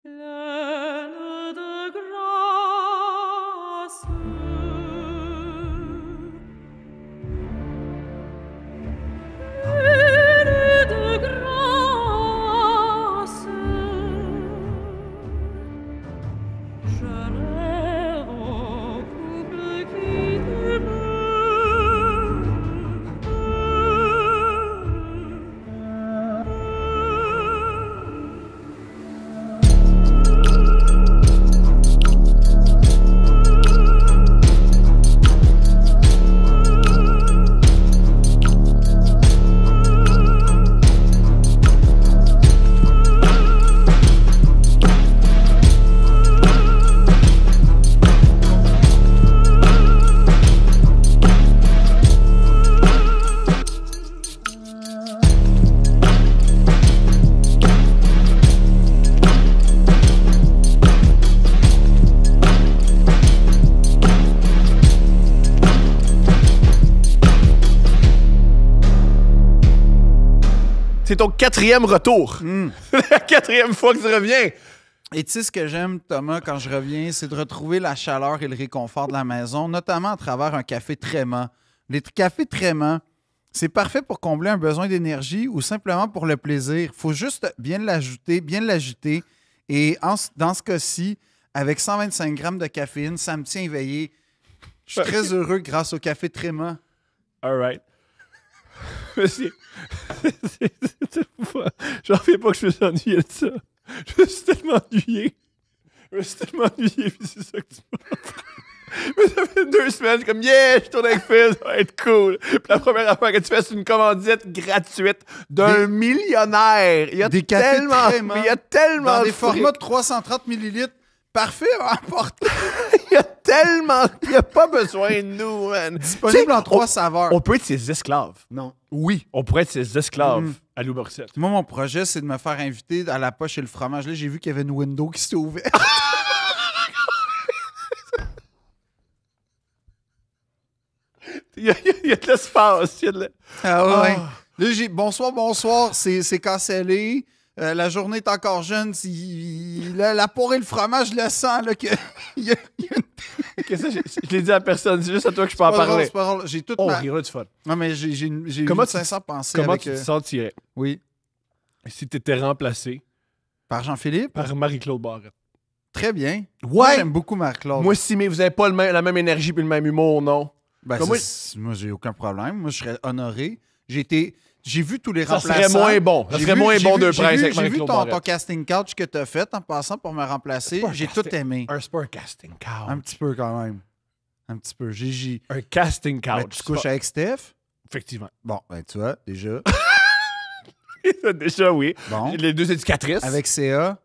Pleine de grâce. Pleine de grâce. Je rêve au couple qui C'est ton 4e retour. La 4e fois que tu reviens. Et tu sais ce que j'aime, Thomas, quand je reviens, c'est de retrouver la chaleur et le réconfort de la maison, notamment à travers un café Tréma. Les cafés Tréma, c'est parfait pour combler un besoin d'énergie ou simplement pour le plaisir. Il faut juste bien l'ajouter, bien l'agiter. Et dans ce cas-ci, avec 125 grammes de caféine, ça me tient éveillé. Je suis très heureux grâce au café Tréma. All right. J'en reviens pas que je me suis ennuyé de ça. Je me suis tellement ennuyé. Puis c'est ça que tu m'as fait. Mais ça fait 2 semaines, je suis comme, yeah, je tourne avec Phil, ça va être cool. Puis la première affaire que tu fais, c'est une commandite gratuite d'un millionnaire. Il y a des cafés tellement, Tréma, mais il y a tellement dans de des fric. formats de 330 millilitres. Parfait à emporter. Il y a tellement, il n'y a pas besoin de nous, man. Disponible en 3 saveurs. On peut être ses esclaves. Non. Oui, on pourrait être ses esclaves à Lou Morissette. Moi, mon projet, c'est de me faire inviter à la poche et le fromage. Là, j'ai vu qu'il y avait une window qui s'était ouverte. Il y a de l'espace. Ah ouais. Là, bonsoir, c'est cancellé. La journée est encore jeune. La poire et le fromage, je le sens. Là, que, il y a Okay, ça, je l'ai dit à personne. C'est juste à toi que je peux en parler. C'est pas drôle. J'ai toute On ma... rira du fun. Non, mais j'ai une sincère pensée Comment avec... tu te sentirais Oui. si tu étais remplacé Par Jean-Philippe? par Marie-Claude Barrette? Très bien. Ouais. Moi, j'aime beaucoup Marc-Claude. Moi aussi, mais vous avez pas la même énergie et le même humour, non? Ben, Comme moi, j'ai aucun problème. Moi, je serais honoré. J'ai vu tous les Ça remplaçants. serait moins bon. Ça serait moins bon de presse avec J'ai vu Marie-Claude ton Barrette. casting couch que tu as fait en passant pour me remplacer. J'ai tout aimé. Un sport casting couch. Un petit peu quand même. Un petit peu. J'ai... Un casting couch. Ben, tu couches avec Steph? Effectivement. Bon, ben tu vois, déjà. Déjà, oui. Bon. Les 2 éducatrices. Avec CA.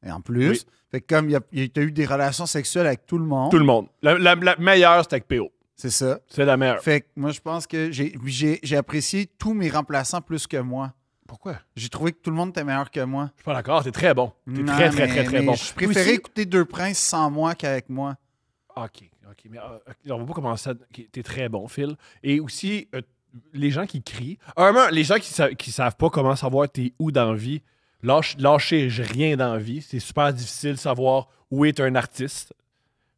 Et en plus. Oui. Fait que comme t'as eu des relations sexuelles avec tout le monde. Tout le monde. La meilleure, c'était avec PO. C'est ça. C'est la meilleure. Fait que moi, je pense que j'ai apprécié tous mes remplaçants plus que moi. Pourquoi? J'ai trouvé que tout le monde était meilleur que moi. Je suis pas d'accord. T'es très bon. T'es Non, très bon. Je préférais écouter Deux Princes sans moi qu'avec moi. OK. Mais on va pas commencer à... T'es très bon, Phil. Et aussi, les gens qui crient... les gens qui savent pas comment savoir t'es où dans la vie, lâchez rien dans la vie. C'est super difficile de savoir où est un artiste.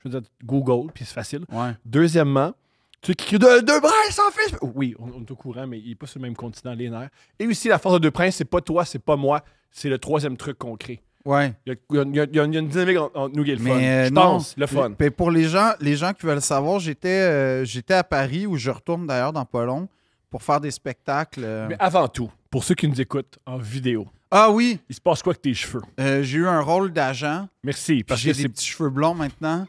Je veux dire, Google, puis c'est facile. Ouais. Deuxièmement, tu cries Deux Princes en fait. Oui, on est au courant, mais il est pas sur le même continent, les nerfs. Et aussi, la force de Deux Princes, c'est pas toi, c'est pas moi. C'est le 3e truc qu'on crée. Ouais. Il y a une dynamique entre nous qui est le fun. Mais Je pense, le fun. Mais pour les gens qui veulent savoir, j'étais à Paris, où je retourne d'ailleurs dans pas long, pour faire des spectacles. Mais avant tout, pour ceux qui nous écoutent en vidéo, Ah oui, il se passe quoi avec tes cheveux? j'ai eu un rôle d'agent. Merci, parce J'ai que des petits cheveux blonds maintenant.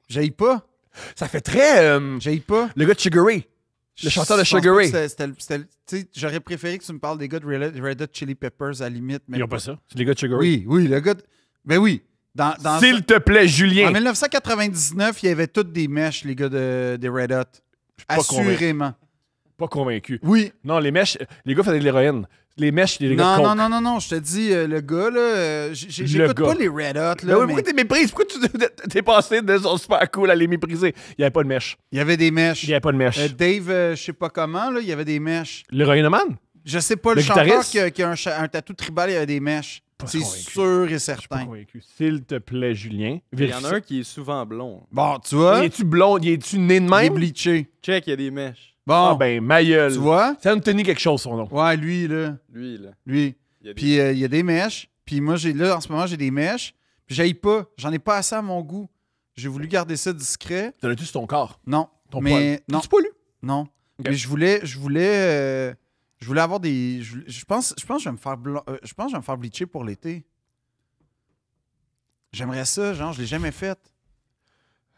J'haïs pas. ça fait très... J'haïs pas. le gars de Sugar Ray. Le chanteur de Je pense Sugar pas Ray. que tu sais, j'aurais préféré que tu me parles des gars de Red Hot Chili Peppers à la limite. Mais Ils ont pas ça. C'est les gars de Sugar Ray. Oui, le gars... Ben oui. S'il te plaît, Julien. En 1999, il y avait toutes des mèches, les gars des Red Hot. pas Assurément. Pas convaincu. Oui. Non, les mèches... Les gars faisaient de l'héroïne. Les mèches, les gars de coke. Non, je te dis, le gars, là, j'écoute pas les Red Hot, là, Ben oui, pourquoi t'es méprises? Pourquoi t'es passé de son super cool à les mépriser? Il n'y avait pas de mèche. il y avait des mèches. Il n'y avait pas de mèche. Dave, je sais pas comment, là, il y avait des mèches. L'héroïnomane? Je sais pas, le Le chanteur guitariste? qui a un tatou tribal, il y avait des mèches. pas C'est convaincu. sûr et Je suis pas certain. convaincu. S'il te plaît, Julien. Il y en vérifie a ça. un qui est souvent blond. Bon, tu vois, Es-tu blond? Es-tu né de il est même? bleaché. Check, il y a des mèches. Bon, Ah ben, ma gueule. tu vois? C'est Anthony quelque chose, son nom. Ouais, lui, là. Lui, là. Lui. Il y a des... Puis il y a des mèches. Puis moi, en ce moment, j'ai des mèches. Puis j'aille pas. J'en ai pas assez à mon goût. J'ai voulu garder ça discret. T'en as-tu sur ton corps? Non. Ton mais poil? non. T'es-tu poilu? Non. Ok. Mais je voulais avoir des. Je pense que je vais me faire je pense que je vais me faire bleacher pour l'été. J'aimerais ça, genre, je l'ai jamais fait.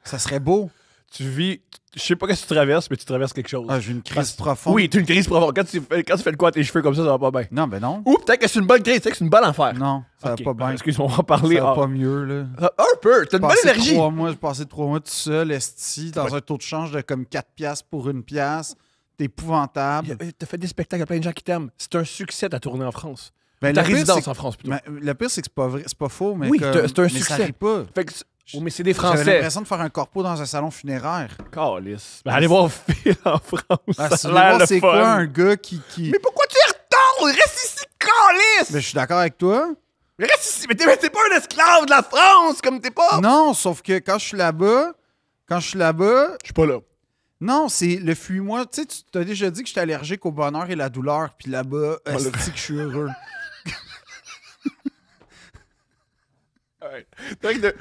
Ça serait beau. Tu vis... Je sais pas ce que tu traverses, mais tu traverses quelque chose. Ah, j'ai une crise Parce- profonde. Oui, t'as une crise profonde. Quand tu fais de quoi tes cheveux comme ça va pas bien. Non, ben non. Ou peut-être que c'est une bonne crise, peut-être que c'est une bonne affaire. Non, ça Ok, va pas bien. Excuse-moi, on va parler. Ça va Ah, pas mieux, là. un peu, t'as une bonne énergie. J'ai passé 3 mois tout seul, esti, dans un taux de change de comme 4 piastres pour 1 piastre. C'est épouvantable. T'as fait des spectacles à plein de gens qui t'aiment. C'est un succès ta tournée en France. Ben, Ta le pire, résidence c'est en France, plutôt. que- le pire, c'est que c'est pas vrai, c'est pas faux, mais Oui, comme- c'est un mais succès. ça arrive pas. Fait que oh, mais c'est des J'avais Français. l'impression de faire un corpo dans un salon funéraire. Calisse. Ben, allez voir Phil en France. Ah, ça si a tu veux l'air voir le c'est fun. quoi un gars qui... Mais pourquoi tu retournes? Reste ici, calisse! Ben, je suis d'accord avec toi. Mais reste ici. Mais t'es pas un esclave de la France, comme t'es pas. Non, sauf que quand je suis là-bas, Je suis pas là. non, c'est le fuis-moi. Tu sais, tu t'as déjà dit que j'étais allergique au bonheur et la douleur, puis là-bas, le- est-ce que je suis heureux? Ouais. Donc,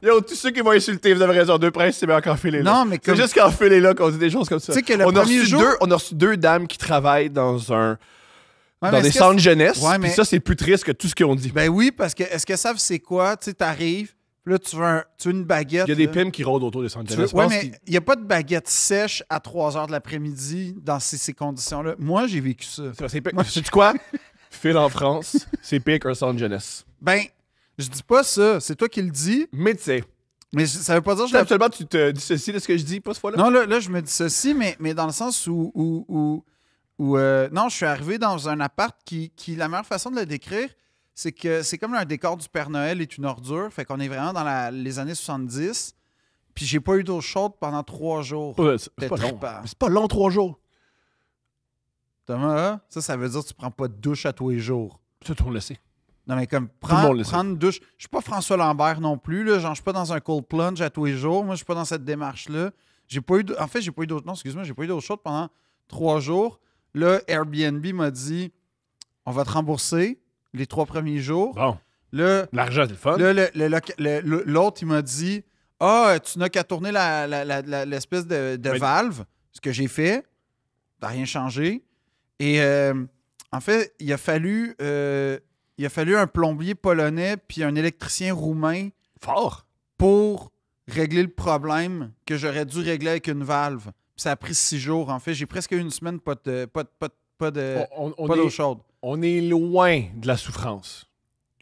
yo, tous ceux qui vont insulter, vous avez raison. Deux princes, c'est meilleur qu'en Phil est là. Non, mais C'est comme... juste qu'en Phil est là qu'on dit des choses comme ça. Tu sais que le on, a premier reçu jour- on a reçu deux dames qui travaillent dans Ouais, mais des est-ce que centres jeunesse. Ouais, Puis mais- ça, c'est plus triste que tout ce qu'ils ont dit. Ben oui, parce que est-ce que ça, c'est quoi? Tu sais, t'arrives, puis là, tu veux une baguette. Il y a des là. pimps qui rôdent autour des centres Tu jeunesse. veux- Ouais, Je pense mais qu'ils- il n'y a pas de baguette sèche à 3 h de l'après-midi dans ces conditions-là. Moi, j'ai vécu ça. c'est pire. Sais-tu quoi? Phil en France, c'est pire qu'un centre jeunesse. Ben, je dis pas ça. C'est toi qui le dis. Mais tu sais, Mais ça veut pas dire que je absolument, tu te dissocies de ce que je dis, pas ce fois-là? Non, là, je me dis ceci, mais dans le sens où non, je suis arrivé dans un appart qui, la meilleure façon de le décrire, c'est que c'est comme un décor du Père Noël est une ordure. Fait qu'on est vraiment dans les années 70. Puis j'ai pas eu d'eau chaude pendant 3 jours. Ouais, c'est T'es pas long. trippant. Mais c'est pas long, 3 jours. Thomas, ça veut dire que tu prends pas de douche à tous les jours. Ça, tout le monde le sait. Non, mais comme, le monde le sait. prendre une douche. Je suis pas François Lambert non plus, là. Genre, je suis pas dans un cold plunge à tous les jours. Moi, je suis pas dans cette démarche-là. J'ai pas eu en fait, j'ai pas eu d'autre. Non, excuse-moi, j'ai pas eu d'eau chaude pendant 3 jours. Là, Airbnb m'a dit on va te rembourser les 3 premiers jours. Bon, Là, l'argent, c'est le fun. l'autre, il m'a dit ah, tu n'as qu'à tourner l'espèce de Mais- valve, ce que j'ai fait. T'as rien changé. Et en fait, il a fallu un plombier polonais puis un électricien roumain Fort. pour régler le problème que j'aurais dû régler avec une valve. Puis ça a pris 6 jours. En fait, j'ai presque eu une semaine pas d'eau chaude. On est loin de la souffrance.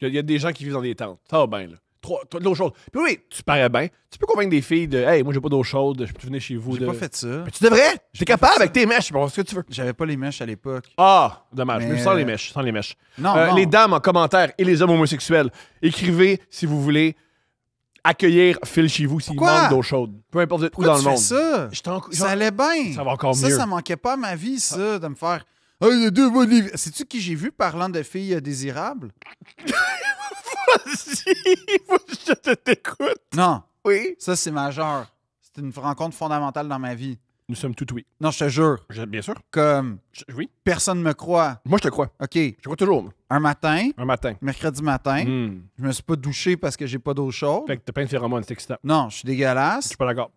Il y a des gens qui vivent dans des tentes. Ça va bien, là. T'as de l'eau chaude. Puis oui, tu parais bien. Tu peux convaincre des filles de hey, moi j'ai pas d'eau chaude, je peux venir chez vous. J'ai pas fait ça. Mais tu devrais! J'ai T'es pas capable fait avec tes mèches, bon, ce que tu veux. J'avais pas les mèches à l'époque. Ah, dommage. Mais, Mais sans les mèches, sans les mèches. Non, non. Les dames en commentaire et les hommes homosexuels, écrivez si vous voulez accueillir Phil chez vous s'il Pourquoi? manque d'eau chaude. Peu importe où Pourquoi dans le tu fais monde. ça? Je t'en- Ça allait bien. Ça va encore mieux. Ça manquait pas à ma vie, ça, de me faire. Ah, il y a 2 mois de livre. Sais-tu qui j'ai vu parlant de filles désirables? Vas-y, faut que je t'écoute. Non, Oui. ça, c'est majeur. C'est une rencontre fondamentale dans ma vie. Nous sommes tout oui. Non, je te jure. Bien sûr. Comme Oui. personne me croit. Moi, je te crois. OK, Je te crois toujours. moi. un matin, Un matin. mercredi matin, Hmm. je me suis pas douché parce que j'ai pas d'eau chaude. Fait que t'as plein de phéromones, c'est excitant. Non, je suis Je dégueulasse. suis pas d'accord.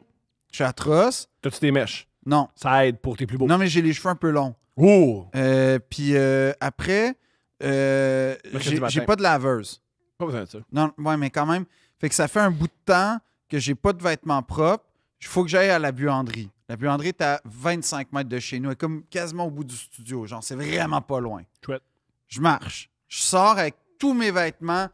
Je suis atroce. T'as-tu des mèches? Non. Ça aide pour tes plus beaux. Non, mais j'ai les cheveux un peu longs. Oh! Puis après, Mercredi matin. j'ai pas de laveuse. Pas besoin de ça. Non, ouais, mais quand même. Fait que ça fait un bout de temps que j'ai pas de vêtements propres. Il faut que j'aille à la buanderie. La buanderie est à 25 mètres de chez nous. Elle est comme quasiment au bout du studio. Genre, c'est vraiment pas loin. Chouette. Je marche. Je sors avec tous mes vêtements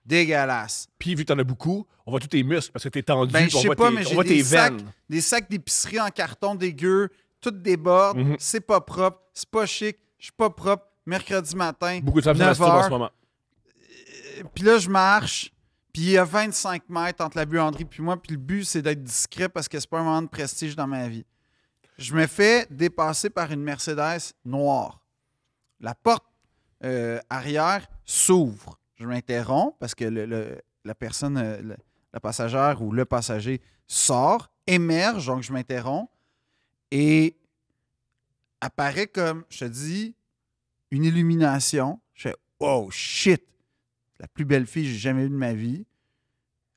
dégueulasses. Puis, vu que t'en as beaucoup, on voit tous tes muscles parce que t'es tendu. Ben, puis je on sais voit pas, tes, mais on j'ai voit tes des sacs, veines. des sacs d'épicerie en carton dégueu. Tout déborde. Mhm. C'est pas propre. C'est pas chic. Je suis pas propre. Mercredi matin. Beaucoup de femmes se 9 masturbent en heures. ce moment. Puis là, je marche. Puis il y a 25 mètres entre la buanderie puis moi. Puis le but, c'est d'être discret parce que c'est pas un moment de prestige dans ma vie. Je me fais dépasser par une Mercedes noire. La porte arrière s'ouvre. je m'interromps parce que la personne, la passagère ou le passager sort, émerge, donc je m'interromps et apparaît comme, je te dis, une illumination. Je fais « Oh, shit! » La plus belle fille que j'ai jamais vue de ma vie.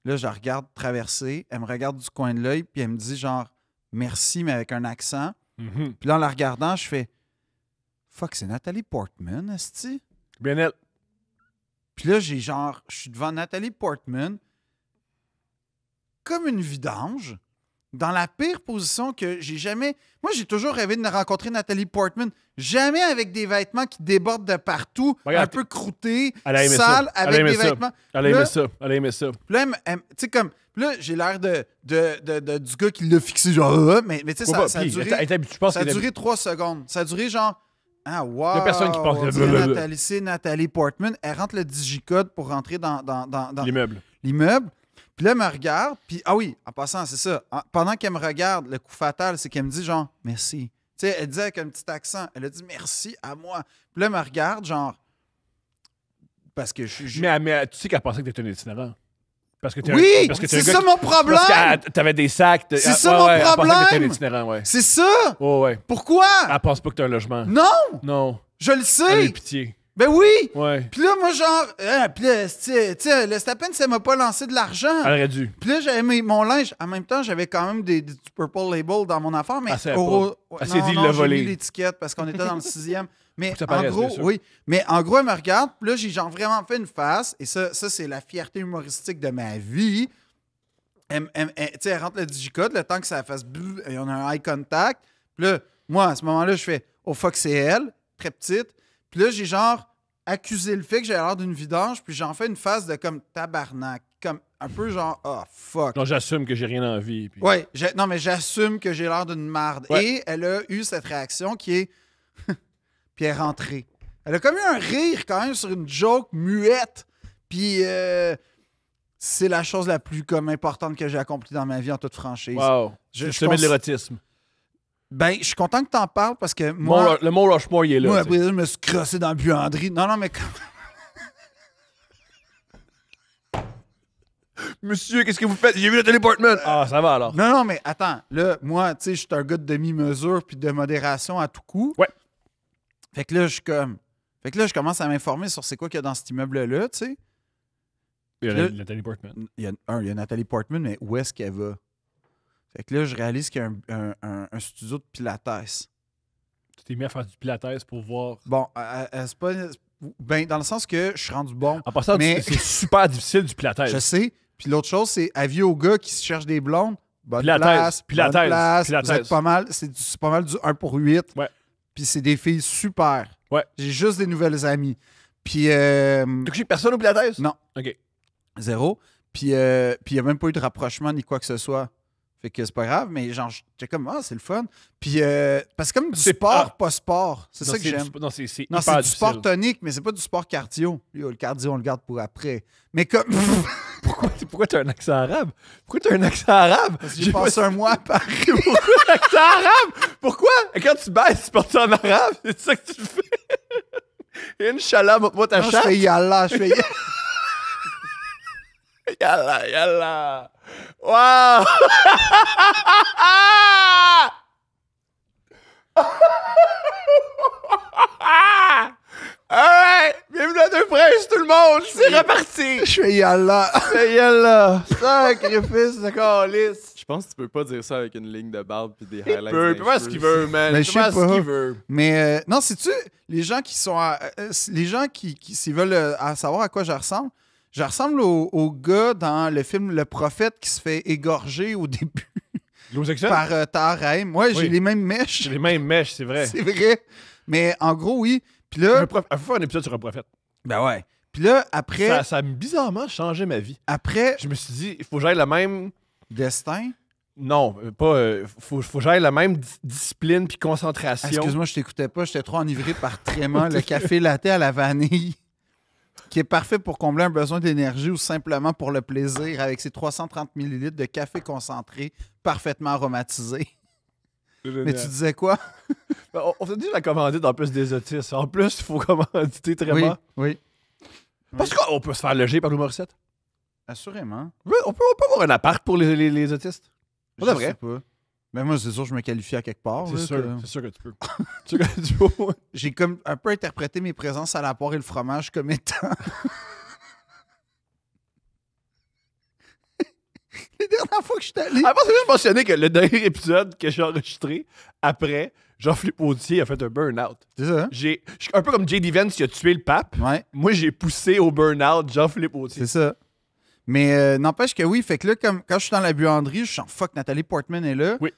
Là, je la regarde traverser. Elle me regarde du coin de l'œil, puis elle me dit genre « Merci », mais avec un accent. Mhm. Puis là, en la regardant, je fais « Fuck, c'est Nathalie Portman, esti? » Bien net. Puis là, je suis devant Nathalie Portman, comme une vidange, dans la pire position que j'ai jamais... Moi, j'ai toujours rêvé de rencontrer Nathalie Portman. Jamais avec des vêtements qui débordent de partout, Regarde, un peu croûtés, elle a aimé sales, ça. Elle a avec aimé des ça. vêtements. Elle a Là- aimé ça. Elle a aimé ça. Puis là, tu sais, comme... Puis là, j'ai l'air du gars qui l'a fixé, genre... mais tu sais, ça a Puis, duré... je pense Ça a qu'elle duré 3 secondes. Ça a duré genre... Ah, wow! Il y a personne qui pense on que- dirait c'est Nathalie Portman. Elle rentre le digicode pour rentrer dans l'immeuble. l'immeuble. Puis là, elle me regarde. Puis, ah oui, en passant, c'est ça. Pendant qu'elle me regarde, le coup fatal, c'est qu'elle me dit genre, merci. Tu sais, elle disait avec un petit accent, elle a dit merci à moi. Puis là, elle me regarde, genre, parce que je suis. Mais tu sais qu'elle pensait que t'étais un itinérant. Parce que t'es Oui! parce que t'es C'est un ça gars mon qui- problème! Parce que t'avais des sacs. C'est ça mon Elle pensait que t'étais un problème! itinérant, ouais. C'est ça! Oh, ouais. Pourquoi? Elle pense pas que t'as un logement. Non! Non. Je le Elle a sais! eu pitié. Ben oui! Ouais. Puis là, moi, genre, puis là, tu sais, le Stappen, ça m'a pas lancé de l'argent. Elle aurait dû. Puis là, j'avais mon linge. En même temps, j'avais quand même des Purple Label dans mon affaire. Mais Elle savait pas. Elle s'est dit, il l'a j'ai volé. mis l'étiquette parce qu'on était dans le 6e. Mais Faut que ça en paraisse, gros, bien sûr. oui. Mais en gros, elle me regarde. Puis là, j'ai genre vraiment fait une face. Et ça c'est la fierté humoristique de ma vie. Tu sais, elle rentre le digicode, le temps que ça fasse bleu, et on a un eye contact. Puis là, moi, à ce moment-là, je fais « Oh fuck, c'est elle », très petite. Puis là, j'ai genre accusé le fait que j'avais l'air d'une vidange, puis j'en fais une face de comme tabarnak, comme un peu genre « Oh fuck ». Non, j'assume que j'ai rien envie. Puis... Ouais, non, mais j'assume que j'ai l'air d'une marde. Ouais. Et elle a eu cette réaction qui est... puis elle est rentrée. Elle a comme eu un rire quand même sur une joke muette. Puis c'est la chose la plus comme importante que j'ai accomplie dans ma vie en toute franchise. Wow. Je Je semais de l'érotisme. Ben, je suis content que t'en parles parce que moi... Le mot Rushmore, il est là. Moi, tu sais. après ça, je me suis crossé dans la buanderie. Non, mais... Monsieur, qu'est-ce que vous faites? J'ai vu Nathalie Portman. Ah, ça va alors. Non, mais attends. Là, moi, tu sais, je suis un gars de demi-mesure puis de modération à tout coup. Ouais. Fait que là, je suis comme... Fait que là, je commence à m'informer sur c'est quoi qu'il y a dans cet immeuble-là, tu sais. Il y a Là- Nathalie Portman. Il y a Nathalie Portman, mais où est-ce qu'elle va? Fait que là, je réalise qu'il y a un studio de pilates. Tu t'es mis à faire du pilates pour voir. Bon, c'est pas... Ben, dans le sens que je suis rendu bon. En passant, Mais- c'est super difficile du pilates. Je sais. Puis l'autre chose, c'est avis aux gars qui se cherchent des blondes. Bonne Pilates, place, Pilates, bonne place. Pilates. Vous êtes pas mal. C'est pas mal du 1 pour 8. Ouais. Puis c'est des filles super. Ouais. J'ai juste des nouvelles amies. Puis T'as couché personne au pilates? non, OK. zéro. Puis il n'y a même pas eu de rapprochement ni quoi que ce soit. Fait que c'est pas grave, mais genre, j'étais comme, ah, c'est le fun. Puis, parce que comme du C'est sport, pas- pas sport. C'est Non, ça que j'aime. Non, c'est Non, hyper c'est du difficile. sport tonique, mais c'est pas du sport cardio. Yo, le cardio, on le garde pour après. Mais comme. Pourquoi t'as un accent arabe? Pourquoi t'as un accent arabe? J'ai passé un mois à Paris. Pourquoi un accent arabe? Pourquoi? Et quand tu baisses, tu portes ça en arabe? C'est ça que tu fais? Inch'Allah, montre-moi ta Non, je chatte. fais yallah, je fais Yalla, yalla. Wow! Alright! Bienvenue à Deux Princes, tout le monde! C'est reparti! je fais yallah. Yalla! Sacrifice de calice! Je pense que tu peux pas dire ça avec une ligne de barbe puis des Il highlights. peut dans les faire ce cheveux. qu'il veut, man. Mais Il je peut faire sais ce pas. qu'il veut. Mais non, sais-tu, les gens qui sont. Les gens qui s'ils veulent à savoir à quoi je ressemble au gars dans le film Le Prophète qui se fait égorger au début L'homosexuel? par Tahar Rahim. Moi, j'ai Oui. les mêmes mèches. J'ai les mêmes mèches, c'est vrai. C'est vrai. Mais en gros, oui. Puis là. Il faut faire un épisode sur un prophète. Ben ouais. Puis là, après. Ça a bizarrement changé ma vie. Après. Je me suis dit, il faut que j'aille la même. Destin. Non, pas. Faut que j'aille la même discipline puis concentration. Excuse-moi, je t'écoutais pas. J'étais trop enivré par Tréma, le café latte à la vanille, qui est parfait pour combler un besoin d'énergie ou simplement pour le plaisir avec ses 330 ml de café concentré parfaitement aromatisé. Mais tu disais quoi? On s'est dit la commandite en plus des autistes. En plus, il faut commanditer Oui, Tréma. oui. Parce qu'on peut se faire loger par Lou Morissette. Assurément. Oui, on peut avoir un appart pour les autistes. Je Pas de vrai. sais pas. Mais moi, c'est sûr que je me qualifie à quelque part. là, C'est sûr que tu peux. C'est sûr que tu peux. J'ai comme un peu interprété mes présences à la poire et le fromage comme étant... Les dernières fois que je suis allé... Avant, c'est juste mentionner que le dernier épisode que j'ai enregistré, après, Jean-Philippe Audier a fait un burn-out. C'est ça? Je suis un peu comme J.D. Vance qui a tué le pape. Ouais, Moi, j'ai poussé au burn-out Jean-Philippe Audier. c'est ça. Mais n'empêche que oui, fait que là, comme quand je suis dans la buanderie, je sens fuck, Nathalie Portman est là. Oui.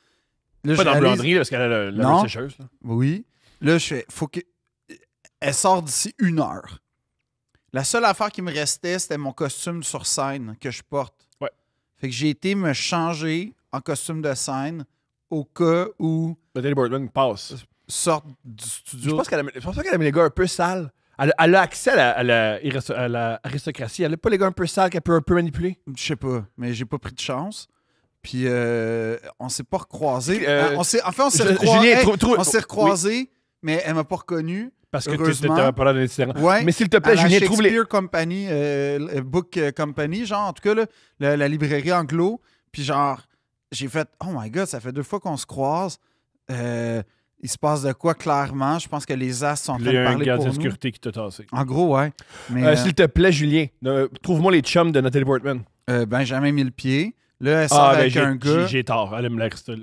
Là, Pas je dans la réalise- buanderie, là, parce qu'elle a la Non. sécheuse. Là. Oui. Là, je fais, faut que. Elle sort d'ici 1 heure. La seule affaire qui me restait, c'était mon costume sur scène que je porte. Ouais. Fait que j'ai été me changer en costume de scène au cas où Nathalie Portman passe. sorte du Je studio. pense pas qu'elle a mis les gars un peu sales. Elle a accès à l'aristocratie. Elle a pas les gars un peu sales qu'elle peut un peu manipuler. Je sais pas, mais j'ai pas pris de chance. Puis on s'est pas recroisés. On s'est Julien, on s'est recroisés, mais elle m'a pas reconnu. Parce que tu heureusement. n'avais pas l'air d'un itinérant. Ouais. Mais s'il te À plaît, la Julien, trouve les. Shakespeare Company, Book Company, genre, en tout cas, là, la librairie anglo. Puis genre, j'ai fait, oh my God, ça fait 2 fois qu'on se croise. Il se passe de quoi, clairement? Je pense que les as sont en Il train y de a un parler gardien pour de nous. sécurité qui t'a tassé. En gros, ouais. Mais S'il te plaît, Julien, trouve-moi les chums de Nathalie Portman. Benjamin Millepied, là, elle sort avec un gars. J'ai tort. Elle aime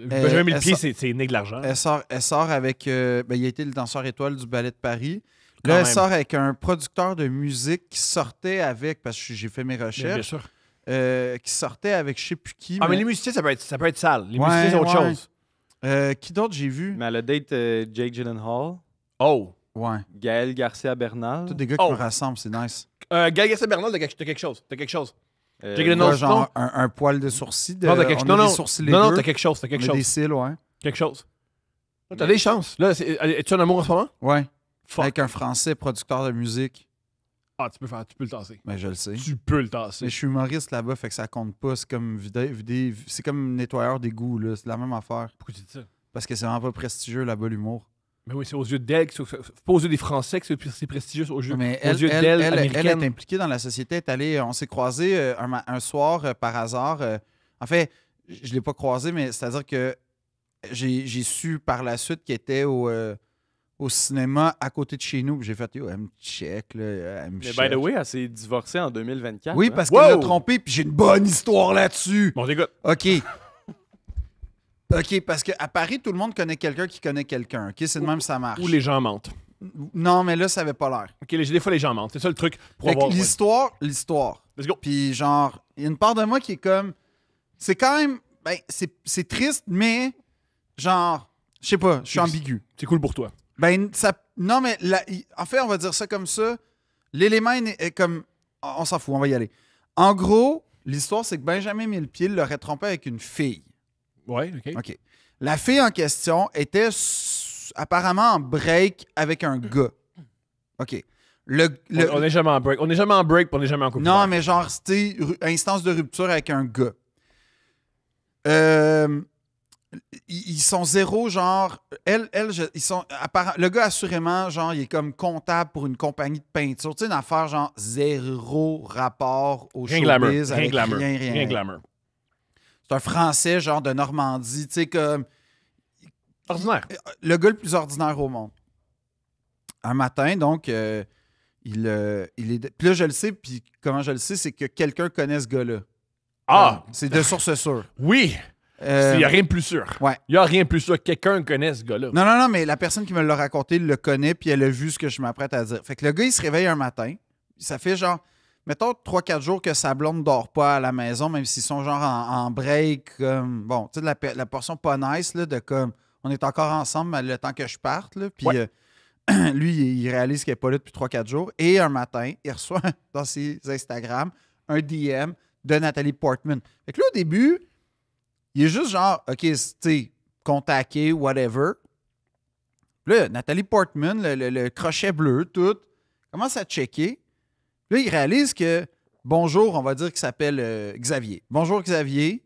Benjamin Millepied, c'est Nick de l'argent. Elle sort avec... il a été le danseur étoile du Ballet de Paris. Quand Là, elle même. sort avec un producteur de musique qui sortait avec, parce que j'ai fait mes Bien recherches, sûr. qui sortait avec je sais plus qui. Ah, mais les musiciens, ça peut être sale. Les Ouais, musiciens, c'est autre ouais. chose. Qui d'autre j'ai vu? Mais elle a date Jake Gyllenhaal, Oh. Ouais. Gaël Garcia Bernal. Tous des gars qui Oh. me rassemblent, c'est nice. Gaël Garcia Bernal, t'as quelque chose. T'as quelque chose. Jake euh, Gyllenhaal. Là, genre un poil de sourcil. Non, t'as quelque on a chose. des sourcils Non, laiteux, t'as quelque chose. T'as on quelque a des chose. cils, ouais. Quelque chose. T'as des chances. Là, es-tu en amour en ce moment? Ouais. Fuck. Avec un Français producteur de musique. Ah, tu peux le tasser. Ben, je le sais. Tu peux le Mais tasser. je suis humoriste là-bas, fait que ça compte pas. C'est comme c'est comme nettoyeur d'égout, là. C'est la même affaire. Pourquoi tu dis ça? Parce que c'est vraiment pas prestigieux là-bas, l'humour. Mais oui, c'est aux yeux d'elle, c'est pas aux yeux des Français que c'est prestigieux, aux yeux, Mais aux elle, yeux elle, d'elle, elle, elle américaine. est impliquée dans la société. Elle est allée, on s'est croisés un soir par hasard. En fait, je ne l'ai pas croisé, mais c'est-à-dire que j'ai su par la suite qu'elle était au cinéma à côté de chez nous. Puis j'ai fait, yo, elle me check, là, elle me Mais check. by the way, elle s'est divorcée en 2024. Oui, hein. parce qu'elle m'a Wow! trompé, puis j'ai une bonne histoire là-dessus. Bon, écoute, OK. OK, parce qu'à Paris, tout le monde connaît quelqu'un qui connaît quelqu'un. OK, c'est de même ça marche. où les gens mentent. Non, mais là, ça avait pas l'air. OK, des fois, les gens mentent. C'est ça le truc pour Fait que avoir... l'histoire. Let's go. Puis genre, il y a une part de moi qui est comme... C'est quand même... Ben, c'est triste, mais genre... Je sais pas, je suis ambigu. C'est cool pour toi. Ben, ça... Non, mais en fait, on va dire ça comme ça. L'élément est comme... On s'en fout, on va y aller. En gros, l'histoire, c'est que Benjamin Millepied l'aurait trompé avec une fille. Ouais, OK. OK. La fille en question était apparemment en break avec un gars. OK. On n'est jamais en break. On n'est jamais en break, puis on n'est jamais en couple. Non, mais genre, c'était instance de rupture avec un gars. Ils sont zéro, genre. Ils sont. Le gars, assurément, genre, il est comme comptable pour une compagnie de peinture. Tu sais, une affaire, genre, zéro rapport au Rien glamour. showbiz. Rien avec glamour. rien. Rien glamour. C'est un Français, genre, de Normandie. Tu sais, comme. Ordinaire. Le gars le plus ordinaire au monde. Un matin, donc, il est. Puis là, je le sais, puis comment je le sais, c'est que quelqu'un connaît ce gars-là. Ah! C'est de source sûre. Oui! Il n'y a rien de plus sûr. Ouais. Il n'y a rien de plus sûr que quelqu'un connaît ce gars-là. Non, mais la personne qui me l'a raconté le connaît, puis elle a vu ce que je m'apprête à dire. Fait que le gars, il se réveille un matin. Ça fait genre, mettons, 3-4 jours que sa blonde ne dort pas à la maison, même s'ils sont genre en break. Bon, tu sais, la portion pas nice, là, de comme, on est encore ensemble mais le temps que je parte, là. Puis Ouais. lui, il réalise qu'il n'est pas là depuis 3-4 jours. Et un matin, il reçoit dans ses Instagram un DM de Nathalie Portman. Fait que là, au début, il est juste genre, OK, tu sais, contacté, whatever. Là, Nathalie Portman, le crochet bleu, tout, commence à checker. Là, il réalise que, bonjour, on va dire qu'il s'appelle Xavier. Bonjour, Xavier.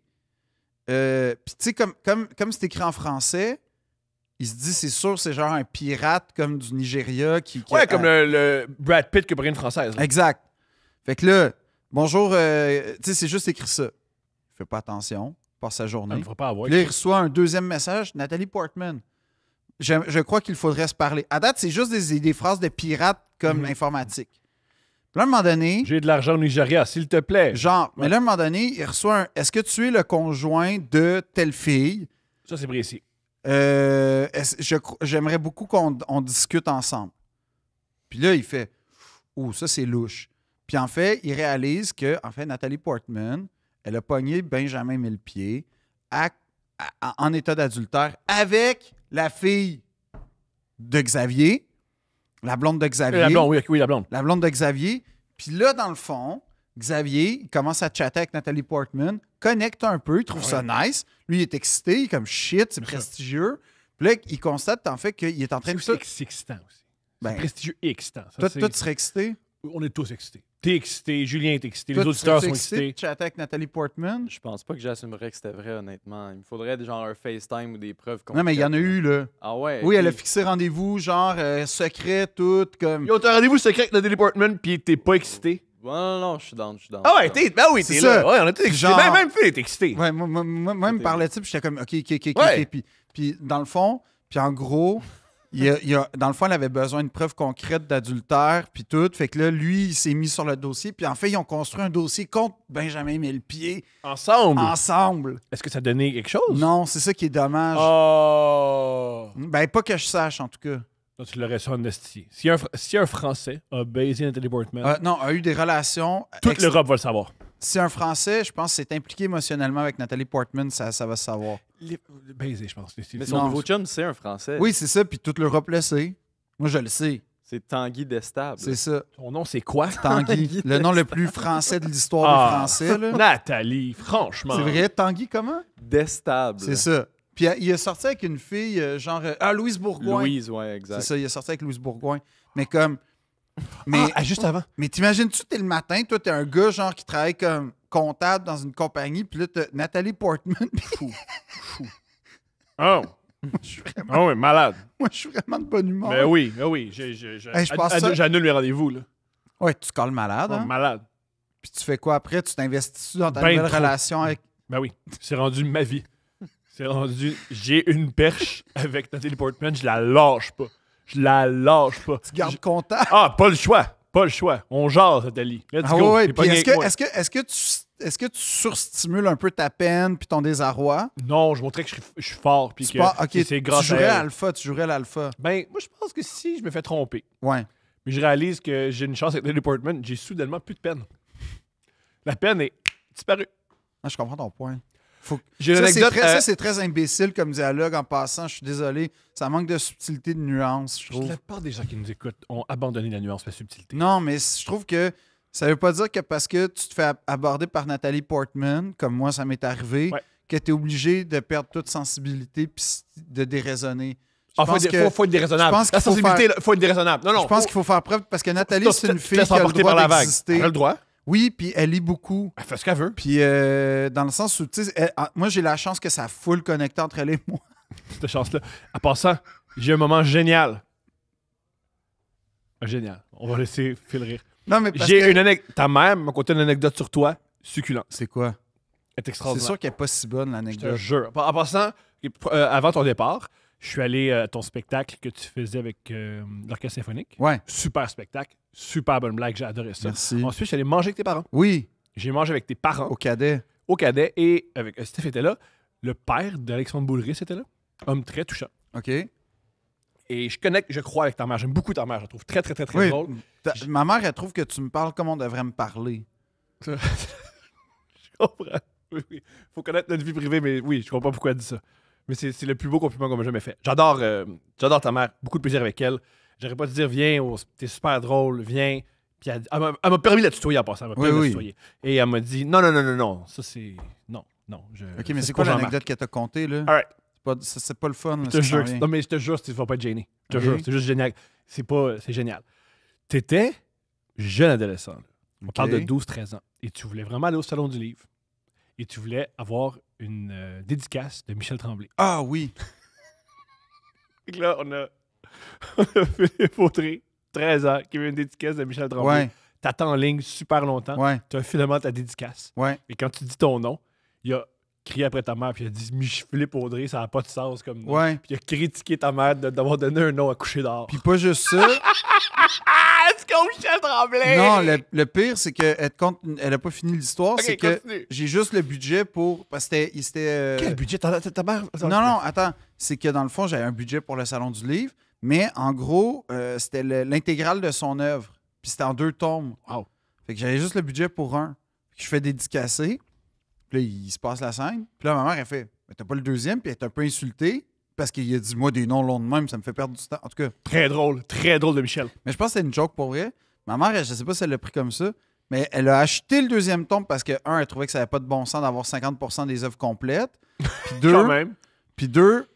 Puis, tu sais, comme c'est écrit en français, il se dit, c'est sûr, c'est genre un pirate comme du Nigeria qui Ouais, comme le Brad Pitt qui a pris une française. là. Exact. Fait que là, bonjour, tu sais, c'est juste écrit ça. Il fait pas attention, passe sa Il journée. ne faut pas avoir. Puis là, il reçoit un deuxième message, Nathalie Portman. Je crois qu'il faudrait se parler. À date, c'est juste des phrases de pirates comme informatique. Puis là, à un moment donné, J'ai de l'argent au Nigeria, s'il te plaît. genre, mais Ouais. là, à un moment donné, il reçoit un est-ce que tu es le conjoint de telle fille? Ça, c'est précis. J'aimerais beaucoup qu'on discute ensemble. Puis là, il fait oh, ça, c'est louche. Puis en fait, il réalise que, en fait, Nathalie Portman, elle a pogné Benjamin Millepied en état d'adultère avec la fille de Xavier, la blonde de Xavier. La blonde, oui, la blonde. La blonde de Xavier. Puis là, dans le fond, Xavier, il commence à chatter avec Nathalie Portman, connecte un peu, il trouve ça nice. Lui, il est excité, il est comme shit, c'est prestigieux. Puis là, il constate en fait qu'il est en train de... C'est excitant aussi. Ben, C'est prestigieux et excitant. Ça, toi, c'est- toi, tu serais excité? On est tous excités. T'es excité, Julien est excité, Toi, les tu auditeurs serais sont excité excités. de chatter avec Nathalie Portman? Je pense pas que j'assumerais que c'était vrai, honnêtement. Il me faudrait genre un FaceTime ou des preuves Non, mais il y en a eu, là. Ah ouais? Oui, elle a ok. fixé rendez-vous, genre secret, tout, comme... Yo, t'as un rendez-vous secret avec Nathalie Portman, puis t'es pas excité. Non, je suis down, je suis down. Ah ouais, ben oui, C'est t'es ça. là. Ouais, on est tous excités. Genre- Même Phil est excité. Ouais, moi, il me parlait de ça, puis j'étais comme, OK. Ouais. Puis dans le fond, puis en gros, dans le fond, elle avait besoin de preuves concrètes d'adultère, puis tout. Fait que là, lui, il s'est mis sur le dossier, puis en fait, ils ont construit un dossier contre Benjamin Millepied Ensemble. ensemble. Est-ce que ça donnait quelque chose? Non, c'est ça qui est dommage. Oh. Ben, pas que je sache, en tout cas. Là, tu l'aurais su en esti. Si un Français a baisé Nathalie Portman, Non, a eu des relations. toute l'Europe va le savoir. Si un Français, je pense, s'est impliqué émotionnellement avec Nathalie Portman, ça va se savoir. Baiser, je pense. Mais son Non. nouveau chum, c'est un Français. Oui, c'est ça, puis toute l'Europe le sait. Moi, je le sais. C'est Tanguy Destable. C'est ça. Son nom, c'est quoi? Tanguy. Le nom le plus français de l'histoire des Français, là. Nathalie, franchement. C'est vrai, Tanguy, comment? Destable. C'est ça. Puis il a sorti avec une fille, Louise Bourgoin. Louise, ouais, exact. C'est ça, il a sorti avec Louise Bourgoin. Mais comme... Mais, Juste avant. mais t'imagines-tu, t'es le matin, toi, t'es un gars, genre, qui travaille comme comptable dans une compagnie, puis là, t'as Nathalie Portman. Fou. Oh. Je suis vraiment, Oh, oui, malade. moi, je suis vraiment de bonne humeur. Mais oui, Hey, je pense ça- J'annule mes rendez-vous, là. Ouais, tu colles malade, Oh, hein? malade. Puis tu fais quoi après? Tu t'investis dans ta Ben nouvelle trop. relation avec... Ben oui, c'est rendu ma vie. C'est rendu... J'ai une perche avec Nathalie Portman, je la lâche pas. Je la lâche pas. Tu gardes contact. Ah, pas le choix. Pas le choix. On jase, Nathalie. Let's Ah go. ouais, T'es puis pas est-ce rien que, moi. est-ce que tu surstimules un peu ta peine puis ton désarroi? Non, je montrais que je suis fort. Puis Tu que pars- ok, c'est tu grâce jouerais à à elle. l'alpha, tu jouerais à l'alpha. Ben, moi, je pense que si je me fais tromper, Ouais. mais je réalise que j'ai une chance avec Nathalie Portman, j'ai soudainement plus de peine. La peine est disparue. Ah, je comprends ton point. J'ai une Ça, c'est anecdote. très, ça, c'est très imbécile comme dialogue en passant. Je suis désolé. Ça manque de subtilité, de nuance, je trouve. La plupart des gens qui nous écoutent ont abandonné la nuance, la subtilité. Non, mais je trouve que ça veut pas dire que parce que tu te fais aborder par Nathalie Portman, comme moi, ça m'est arrivé, Ouais. que tu es obligé de perdre toute sensibilité puis de déraisonner. Je Ah, faut pense que- être déraisonnable. je pense qu'il La faut sensibilité, là, faut être déraisonnable. Non, non. je pense qu'il faut faire preuve parce que Nathalie, Toi, c'est une tu te fille laisses qui a le emporter droit par la vague. d'exister. Elle a le droit. Oui, puis elle lit beaucoup. Elle fait ce qu'elle veut. Puis dans le sens où, tu sais, moi, j'ai la chance que ça full connecté entre elle et moi. Cette chance-là. En passant, j'ai un moment génial. Génial. On va laisser Phil rire. Non, mais parce J'ai que- une anecdote. Ta mère m'a conté une anecdote sur toi, succulente. C'est quoi? Elle est C'est extraordinaire. sûr qu'elle n'est pas si bonne, Je te l'anecdote. jure. En passant, avant ton départ, je suis allé à ton spectacle que tu faisais avec l'Orchestre Symphonique. Ouais, Super spectacle. Super bonne blague. J'ai adoré ça. merci. Ensuite, je suis allé manger avec tes parents. Oui, J'ai mangé avec tes parents au cadet. au cadet et avec Steph était là. Le père d'Alexandre Boulris était là. Homme très touchant. OK. Et je connecte, je crois, avec ta mère. J'aime beaucoup ta mère. Je la trouve très, très, très, très Oui, drôle. ma mère, elle trouve que tu me parles comme on devrait me parler. Je comprends. Oui, oui. Faut connaître notre vie privée, mais oui, je comprends pas pourquoi elle dit ça. Mais c'est le plus beau compliment qu'on m'a jamais fait. J'adore ta mère. Beaucoup de plaisir avec elle. J'aurais pas te dire, viens, t'es super drôle, viens. Puis elle m'a permis de la tutoyer en passant. Elle m'a permis de la oui. tutoyer. Et elle m'a dit, non. Ça, c'est... Non. OK, mais ça, c'est quoi pour Jean-Marc. l'anecdote qu'elle t'a contée, là? All right. C'est pas le fun, là, Je te ça jure. s'en vient. Non, mais je te jure, tu vas pas être gêné. Je te Ok. jure, c'est juste génial. C'est génial. T'étais jeune adolescent. Là. On OK. parle de 12-13 ans. Et tu voulais vraiment aller au Salon du Livre. Et tu voulais avoir une dédicace de Michel Tremblay. Ah oui. Et là, on a Philippe Autry, 13 ans, qui veut une dédicace de Michel Tremblay. Ouais. t'attends en ligne super longtemps, Ouais, t'as un filement de ta dédicace. ouais. Et quand tu dis ton nom, il a crié après ta mère, puis il a dit Philippe Audrey, ça n'a pas de sens comme nom. Ouais. Puis il a critiqué ta mère d'avoir donné un nom à coucher dehors. Puis pas juste ça. Ah, est-ce qu'on Michel Tremblay? Non, le pire, c'est elle a pas fini l'histoire. Ok, c'est que continue. j'ai juste le budget pour. Parce que c'était. Quel budget? Ta mère? Non, attends. C'est que dans le fond, j'avais un budget pour le Salon du Livre, mais en gros, c'était l'intégrale de son œuvre. Puis c'était en 2 tomes. Wow. Fait que j'avais juste le budget pour un. Fait que je fais dédicacer. Puis là, il se passe la scène. Puis là, ma mère, elle fait mais t'as pas le deuxième, puis elle est un peu insultée parce qu'il a dit moi des noms longs de même, ça me fait perdre du temps. En tout cas, Très drôle de Michel. mais je pense que c'était une joke pour vrai. Ma mère, je sais pas si elle l'a pris comme ça, mais elle a acheté le deuxième tome parce que, un, elle trouvait que ça n'avait pas de bon sens d'avoir 50% des œuvres complètes. Puis Quand deux, même.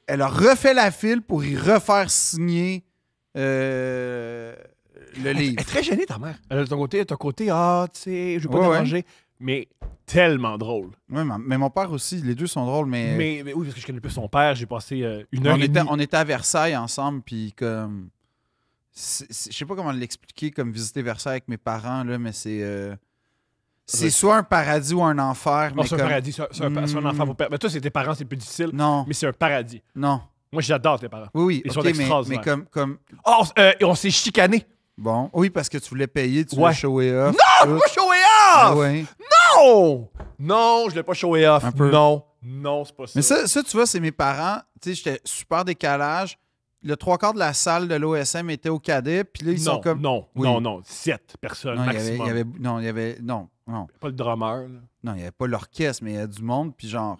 elle a refait la file pour y refaire signer le Elle livre. est très gênée, ta mère. Elle a ton côté, tu sais, je veux pas Ouais, déranger. Mais tellement drôle. Ouais, mais mon père aussi, les deux sont drôles, mais Mais oui, parce que je connais plus son père, j'ai passé une heure on et demie. était à Versailles ensemble, puis comme. Je sais pas comment l'expliquer, comme visiter Versailles avec mes parents, là, mais c'est soit un paradis ou un enfer. Non, mais c'est un comme- paradis, c'est un enfant pour père. Mais toi, c'est tes parents, c'est plus difficile. Non, Mais c'est un paradis. non. Moi, j'adore tes parents. Oui, oui, Ils ok, sont mais extraordinaires. comme. Oh, et on s'est chicané. Bon, oui, parce que tu voulais payer, tu Ouais. voulais shower off. Ah, tout. pas showé Ah off! ouais. Non! Non, je l'ai pas showé off. Un peu. Non, c'est pas ça. Mais ça, tu vois, c'est mes parents. Tu sais, j'étais super décalage. Le 3/4 de la salle de l'OSM était au cadet, puis là, ils sont comme. Oui. non. 7 personnes Non, maximum. Non. Pas le drummer. Là. Non, il n'y avait pas l'orchestre, mais il y avait du monde, puis genre.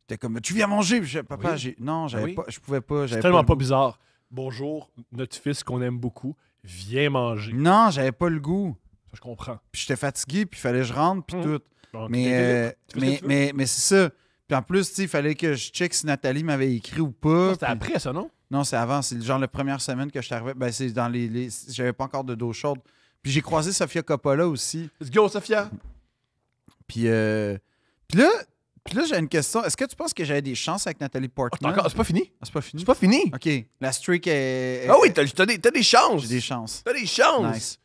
T'es comme, tu viens manger? Puis papa, Oui. non, j'avais Oui. pas, je pouvais pas. C'est J'avais tellement le pas goût. bizarre. Bonjour, notre fils qu'on aime beaucoup, viens manger. Non, j'avais pas le goût. Ça, je comprends. Puis j'étais fatigué, puis il fallait que je rentre, puis tout. Bon, Mais, t'es libre. Tu fais ce que tu veux. mais c'est ça. Puis en plus, tu sais, il fallait que je check si Nathalie m'avait écrit ou pas. C'était puis- après ça, non? Non, c'est avant. C'est genre la première semaine que je suis arrivé. Ben, c'est dans j'avais pas encore de dos chaude. Puis j'ai croisé Sofia Coppola aussi. Let's go, Sophia. Puis là, j'ai une question. Est-ce que tu penses que j'avais des chances avec Nathalie Portman? C'est pas fini. Ah, c'est pas fini? C'est pas fini. OK. La streak est... Ah oui, t'as des chances. J'ai des chances. T'as des chances.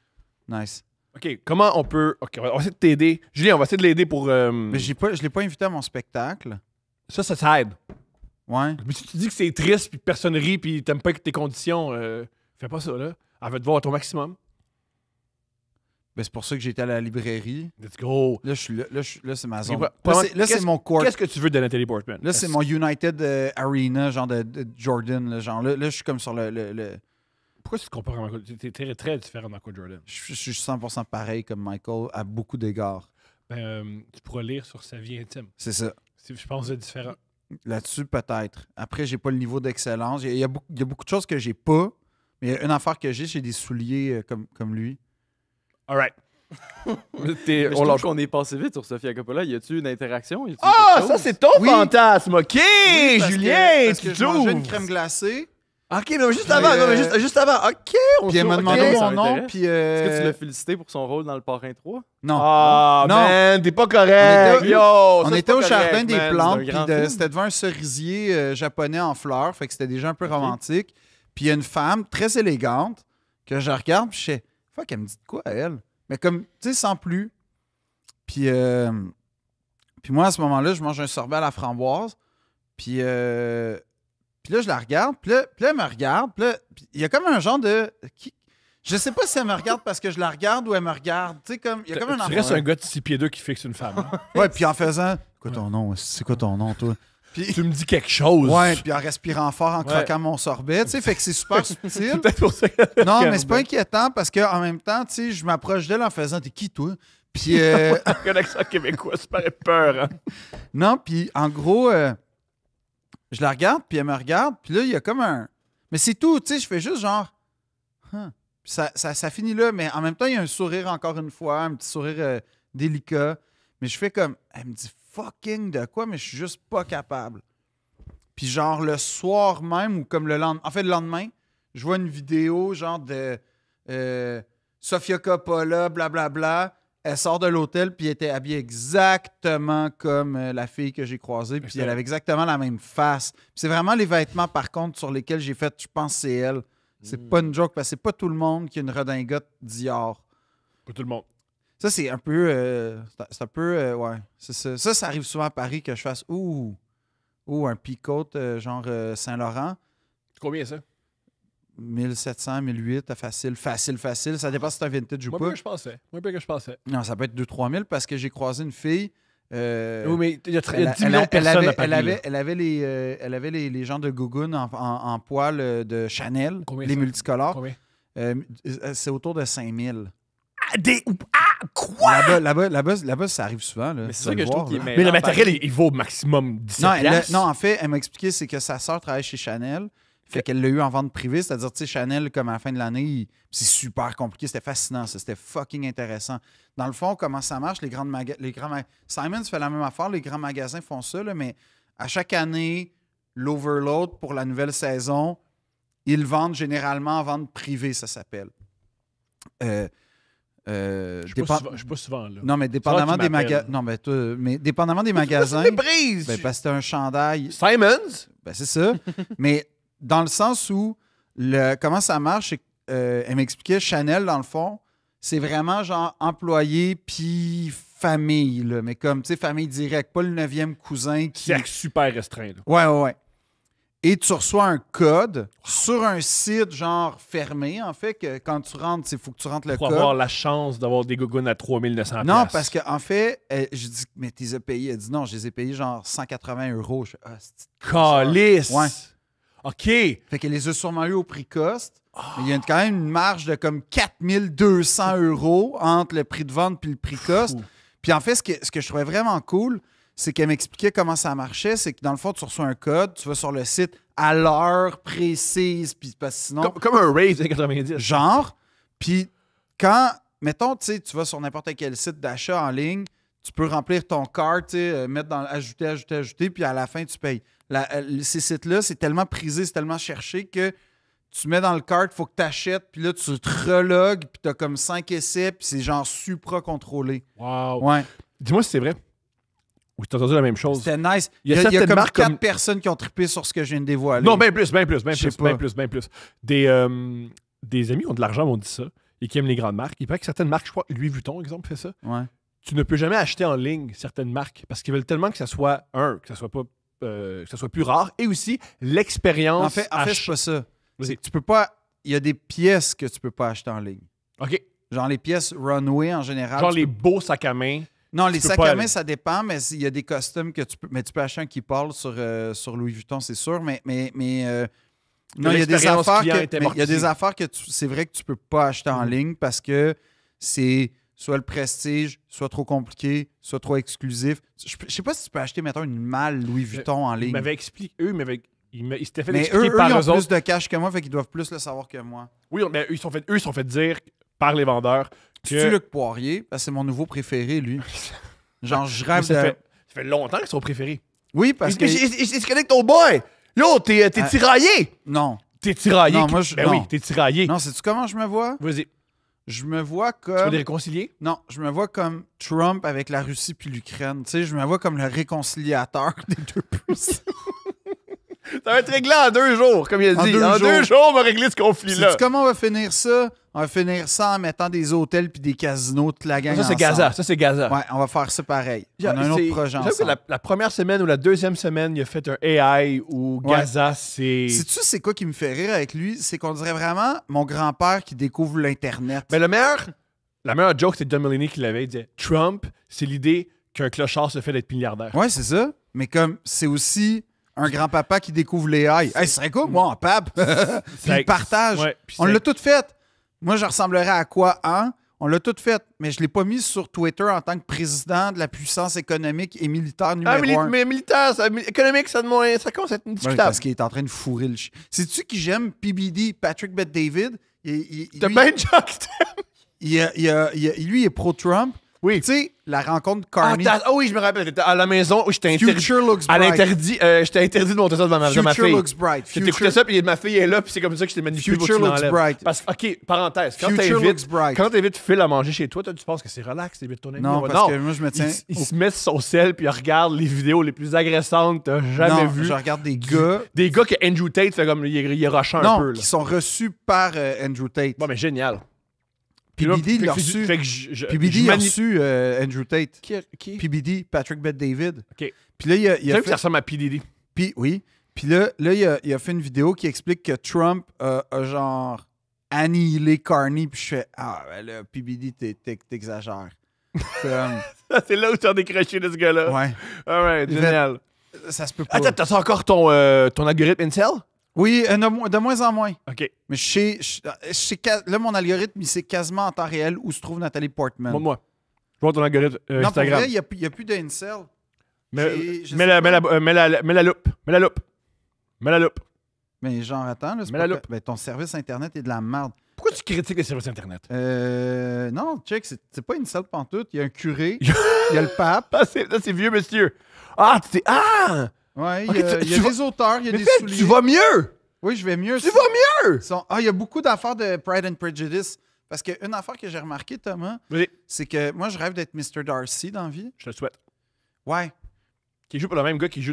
Nice. OK, comment on peut... OK, on va essayer de t'aider. Julien, on va essayer de l'aider pour... Mais je l'ai pas invité à mon spectacle. Ça aide. Ouais. Mais si tu dis que c'est triste, puis personne rit, puis t'aimes pas tes conditions, fais pas ça, là. Elle va te voir à ton maximum. Ben, c'est pour ça que j'étais à la librairie. Let's go. Là, là, c'est ma zone. Ok, Là, c'est mon court. Qu'est-ce que tu veux de Nathalie Portman? Là, c'est mon United Arena, genre de Jordan. Là, genre, là, je suis comme sur le... Pourquoi tu te compares à Michael? T'es très, très différent de Michael Jordan. Je suis 100% pareil comme Michael à beaucoup d'égards. Ben, tu pourras lire sur sa vie intime. C'est ça. Je pense que c'est différent. Là-dessus, peut-être. Après, j'ai pas le niveau d'excellence. Il y a beaucoup de choses que j'ai pas. Mais il y a une affaire que j'ai des souliers comme lui. All right. Mais je trouve qu'on est passé vite sur Sofia Coppola. Y a-tu une interaction? Y a-tu Ah, quelque ça, chose? c'est ton Oui. fantasme, OK, Parce Julien, parce tu que je mangeais une t'ouvres. crème glacée. OK, mais juste Puis, avant, non, mais juste avant. OK, on Puis elle m'a s'ouvre, demandé OK. ça mon nom. m'intéresse. Puis Est-ce que tu l'as félicité pour son rôle dans Le Parrain 3? non. Ah, Non. man, t'es pas correct. On était- Yo, On ça, c'est était pas au correct, jardin des man. plantes, c'est un puis grand film. c'était devant un cerisier japonais en fleurs, fait que c'était déjà un peu romantique. Puis il y a une femme très élégante que je regarde, puis je sais, fuck, elle me dit de quoi, elle? Mais comme, tu sais, sans plus. Puis moi, à ce moment-là, je mange un sorbet à la framboise, puis là, je la regarde, puis là, elle me regarde, puis là, puis il y a comme un genre de... Je sais pas si elle me regarde parce que je la regarde ou elle me regarde. Tu sais, comme, il y a comme un Tu restes enfant. un gars de 6 pieds 2 qui fixe une femme. hein. Ouais, puis en faisant... C'est quoi ton nom? C'est quoi ton nom, toi? Puis... Tu me dis quelque chose. Ouais, puis en respirant fort, en Ouais. croquant mon sorbet, tu sais, fait que c'est super C'est subtil. peut-être pour ça qu'elle Non, regarde. mais c'est pas inquiétant parce qu'en même temps, tu sais, je m'approche d'elle en faisant « T'es qui, toi? » Puis, Un accent québécois, ça paraît peur. Hein? non, puis en gros, je la regarde, puis elle me regarde, puis là, il y a comme un... Mais c'est tout, tu sais, je fais juste genre... Huh. Puis ça finit là, mais en même temps, il y a un sourire encore une fois, un petit sourire délicat. Mais je fais comme... Elle me dit fucking de quoi, mais je suis juste pas capable. Puis genre le soir même, ou comme le lendemain... En fait, le lendemain, je vois une vidéo genre de Sofia Coppola, blablabla. Elle sort de l'hôtel, puis elle était habillée exactement comme la fille que j'ai croisée, puis elle avait exactement la même face. Puis c'est vraiment les vêtements, par contre, sur lesquels j'ai fait, je pense que c'est elle. C'est pas une joke, parce que c'est pas tout le monde qui a une redingote Dior. Pour tout le monde. Ça, c'est un peu. C'est un peu. Ouais, c'est ça. Ça arrive souvent à Paris que je fasse ouh, un peacoat genre Saint-Laurent. Combien ça? 1700, 1800, facile. Ça dépend si c'est un vintage ou Moins pas. bien que je pensais. Moins bien que je pensais. Non, ça peut être 2-3 000 parce que j'ai croisé une fille. Oui, mais il y a 10 millions de personnes à Paris. Elle avait les gens de Gougoun en poil de Chanel, Combien les ça? multicolores. Combien? C'est autour de 5000. Quoi? Là-bas, ça arrive souvent. Là. Mais c'est Tu ça vas que le je voir, trouve qui est là. Mais le mêlant, matériel, pareil. il vaut au maximum 17 Non, piastres. non, en fait, elle m'a expliqué, c'est que sa sœur travaille chez Chanel. Fait qu'elle l'a eu en vente privée, c'est-à-dire, tu sais, Chanel, comme à la fin de l'année, c'est super compliqué. C'était fascinant, ça. C'était fucking intéressant. Dans le fond, comment ça marche, les grands magasins. Simons fait la même affaire, les grands magasins font ça, là, mais à chaque année, l'overload pour la nouvelle saison, ils vendent généralement en vente privée, ça s'appelle. Je suis pas souvent là. Non, mais dépendamment qui des m'appelle. magasins. Non, mais dépendamment des magasins. C'est brise! Ben, parce que c'était un chandail. Simons? Ben, c'est ça. Mais dans le sens où comment ça marche, c'est qu'elle m'expliquait Chanel, dans le fond, c'est vraiment genre employé puis famille, là. Mais comme, tu sais, famille directe, pas le 9e cousin qui. C'est super restreint. Là. Ouais. Et tu reçois un code sur un site genre fermé, en fait, que quand tu rentres, il faut que tu rentres le Pour code. avoir la chance d'avoir des gougounes à 3900 Non, parce qu'en fait, je dis, mais tu les as payés. Elle dit non, je les ai payés genre 180 €. Je fais, c'est Calice! Ouais. OK. Fait qu'elle les a sûrement eu au prix cost. Mais il y a quand même une marge de comme 4200 € entre le prix de vente puis le prix cost. Fou. Puis en fait, ce que je trouvais vraiment cool, c'est qu'elle m'expliquait comment ça marchait. C'est que dans le fond, tu reçois un code, tu vas sur le site à l'heure précise, puis parce que sinon. Comme un rave des 90. Genre, puis quand, mettons, tu sais, tu vas sur n'importe quel site d'achat en ligne, tu peux remplir ton cart, tu sais, mettre dans ajouter, puis à la fin, tu payes. Ces sites-là, c'est tellement prisé, c'est tellement cherché que tu mets dans le cart, il faut que tu achètes, puis là, tu te relogues, puis tu as comme 5 essais, puis c'est genre supra-contrôlé. Wow. Ouais, Dis-moi si c'est vrai. Ou tu as entendu la même chose. c'était nice. Il y a Il y a certaines comme marques 4 comme- personnes qui ont trippé sur ce que je viens de dévoiler. Non, bien plus. Je sais pas. Des amis qui ont de l'argent m'ont dit ça et qui aiment les grandes marques. Il paraît que certaines marques, je crois, Louis Vuitton, exemple, fait ça. Ouais. Tu ne peux jamais acheter en ligne certaines marques parce qu'ils veulent tellement que ça soit, que ça soit pas que ça soit plus rare et aussi l'expérience. En fait, c'est pas ça. Vas-y. C'est que tu peux pas. Il y a des pièces que tu peux pas acheter en ligne. OK. Genre les pièces runway en général. Genre tu les peux- beaux sacs à main. Non, les peux sacs pas à main, aller. ça dépend, mais il y a des costumes que tu peux. Mais tu peux acheter un qui parle sur Louis Vuitton, c'est sûr. Mais non, il y a des l'expérience affaires client que. est Mais il y a des amortie. affaires que c'est vrai que tu peux pas acheter en ligne parce que c'est soit le prestige, soit trop compliqué, soit trop exclusif. Je sais pas si tu peux acheter, mettons, une malle Louis Vuitton en Ils ligne. m'avaient expliqué, ils s'étaient fait Mais expliquer eux, par ils ont eux autres. plus de cash que moi, fait qu'ils doivent plus le savoir que moi. Oui, mais eux, ils se sont fait dire par les vendeurs que. C'est-tu Luc Poirier? Parce que c'est mon nouveau préféré, lui. Genre, je rêve ça, de. fait, ça fait longtemps qu'ils sont préférés. Oui, parce que. Ils se connectent au boy! Yo, t'es tiraillé! Non. T'es tiraillé! Non, moi, Ben non. oui, t'es tiraillé. Non, sais-tu comment je me vois? Vas-y. Je me vois Tu vas comme. les réconcilier? Non, je me vois comme Trump avec la Russie puis l'Ukraine. Tu sais, je me vois comme le réconciliateur des deux puissances. Ça va être réglé en 2 jours, comme il a En dit. 2 En jours. 2 jours, on va régler ce conflit-là. Sais-tu comment on va finir ça? On va finir ça en mettant des hôtels puis des casinos, toute la gang Ça, c'est ensemble. Gaza. Ça, c'est Gaza. Ouais, on va faire ça pareil. On a un autre projet J'avoue que ensemble. la première semaine ou la deuxième semaine, il a fait un AI où Ouais. Gaza, c'est. Sais-tu c'est quoi qui me fait rire avec lui? C'est qu'on dirait vraiment mon grand-père qui découvre l'Internet. Mais la meilleure joke, c'est John Mulaney qui l'avait. Il disait Trump, c'est l'idée qu'un clochard se fait d'être milliardaire. Ouais, c'est ça. Mais comme c'est aussi un grand-papa qui découvre les AI. Hey, ce serait cool, moi, en pape. Puis C'est- il partage. ouais, puis On c'est- l'a tout fait. Moi, je ressemblerais à quoi, hein? On l'a tout fait. Mais je ne l'ai pas mis sur Twitter en tant que président de la puissance économique et militaire numéro un. Mais militaire, économique, ça commence à être Ouais, discutable. parce qu'il est en train de fourrer le chien. Sais-tu qui j'aime? PBD, Patrick Bet-David. T'as Lui, plein de gens qui t'aiment. lui, il est pro-Trump. Oui. Tu sais, la rencontre Carney. Oui, je me rappelle. T'étais à la maison où j'étais interdit. Future looks À bright. l'interdit, j'étais interdit de monter ça devant ma Future fille. looks bright. T'écoutais ça, puis ma fille est là, puis c'est comme ça que je t'ai manipulé pour que Future tu looks l'enlèves. bright. Parce que, OK, parenthèse, Future looks bright. quand t'invites Phil à manger chez toi, tu penses que c'est relax, t'invites ton ami. Non, Ouais, parce que moi, je me tiens. Il se met sur son sel, puis il regarde les vidéos les plus agressantes que t'as jamais Non, vues. je regarde des gars. Des gars que Andrew Tate fait comme il est rushant un Non, peu. Là. qui sont reçus par Andrew Tate. Bon, mais génial. PBD Fait l'a que reçu. fait que PBD a reçu Andrew Tate. Qui? PBD, Patrick Bet-David. OK. Puis là, il a J'aime que fait... ça ressemble à PDD. Puis, oui. Puis là il a fait une vidéo qui explique que Trump a genre annihilé Carney. Puis je fais, ah, ben là, PBD, t'exagères. Comme, C'est là où tu as décroché de ce gars-là. ouais, All right, Il fait- génial. ça se peut pas. Attends, t'as encore ton algorithme Incel? Oui, de moins en moins. OK. Mais là, mon algorithme, il sait quasiment en temps réel où se trouve Nathalie Portman. Montre-moi. Je vois ton algorithme non, pour Instagram. vrai, il n'y a plus d'incel. Mets je mets sais la pas. mets la loupe. Mets la loupe. Mets la loupe. Mais genre, attends, là, c'est Mets pas la que- loupe. ben, ton service Internet est de la merde. Pourquoi tu critiques les services Internet? Non, check, c'est pas une salle pantoute. Il y a un curé, il y a le pape. Ah, c'est vieux, monsieur. Ah, tu sais. Ah! Ouais, il Ok, y a, tu- il y a tu vas- des auteurs, il y a Mais des Phil, souliers. tu vas mieux! Oui, je vais mieux. Tu vas mieux! Il y a beaucoup d'affaires de Pride and Prejudice. Parce qu'une affaire que j'ai remarqué, Thomas, Vas-y, c'est que moi, je rêve d'être Mr. Darcy dans la vie. je te le souhaite. Ouais, Qui joue pour le même gars qui joue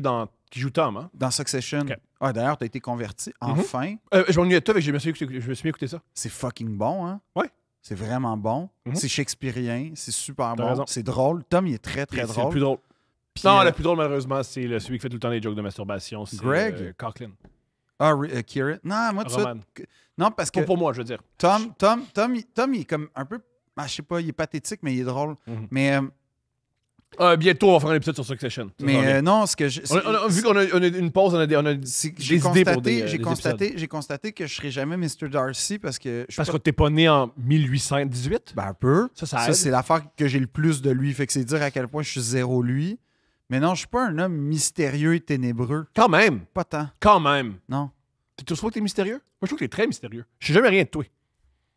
Tom, hein? dans Succession. Ok. Ah, d'ailleurs, t'as été converti. Enfin. Je m'ennuie de toi, fait que je me suis mis à écouter ça. C'est fucking bon, hein? Ouais. C'est vraiment bon. Mhm. C'est shakespearien. C'est super bon. raison. C'est drôle. Tom, il est très, très C'est le drôle. plus drôle. Puis, Non, le plus drôle, malheureusement, c'est celui qui fait tout le temps des jokes de masturbation. C'est Greg? Coughlin. Kieran. Non, moi, tout ça. Roman. Non, parce que Pour moi, je veux dire. Tom, il est comme un peu. Ah, je sais pas, il est pathétique, mais il est drôle. Mhm. Mais, Bientôt, on va faire un épisode sur Succession. Ça s'en vient. non, ce que je. Vu qu'on a une pause, on a des c'est que idées pour des j'ai constaté que je serai jamais Mr. Darcy parce que je suis Parce pas- que t'es pas né en 1818. Ben, un peu. Ça Ça, aide. c'est l'affaire que j'ai le plus de lui. Fait que c'est dire à quel point je suis zéro lui. Mais non, je suis pas un homme mystérieux et ténébreux. Quand même. Pas tant. Quand même. Non. Tu trouves que t'es mystérieux? Moi, je trouve que t'es très mystérieux. Je sais jamais rien de toi.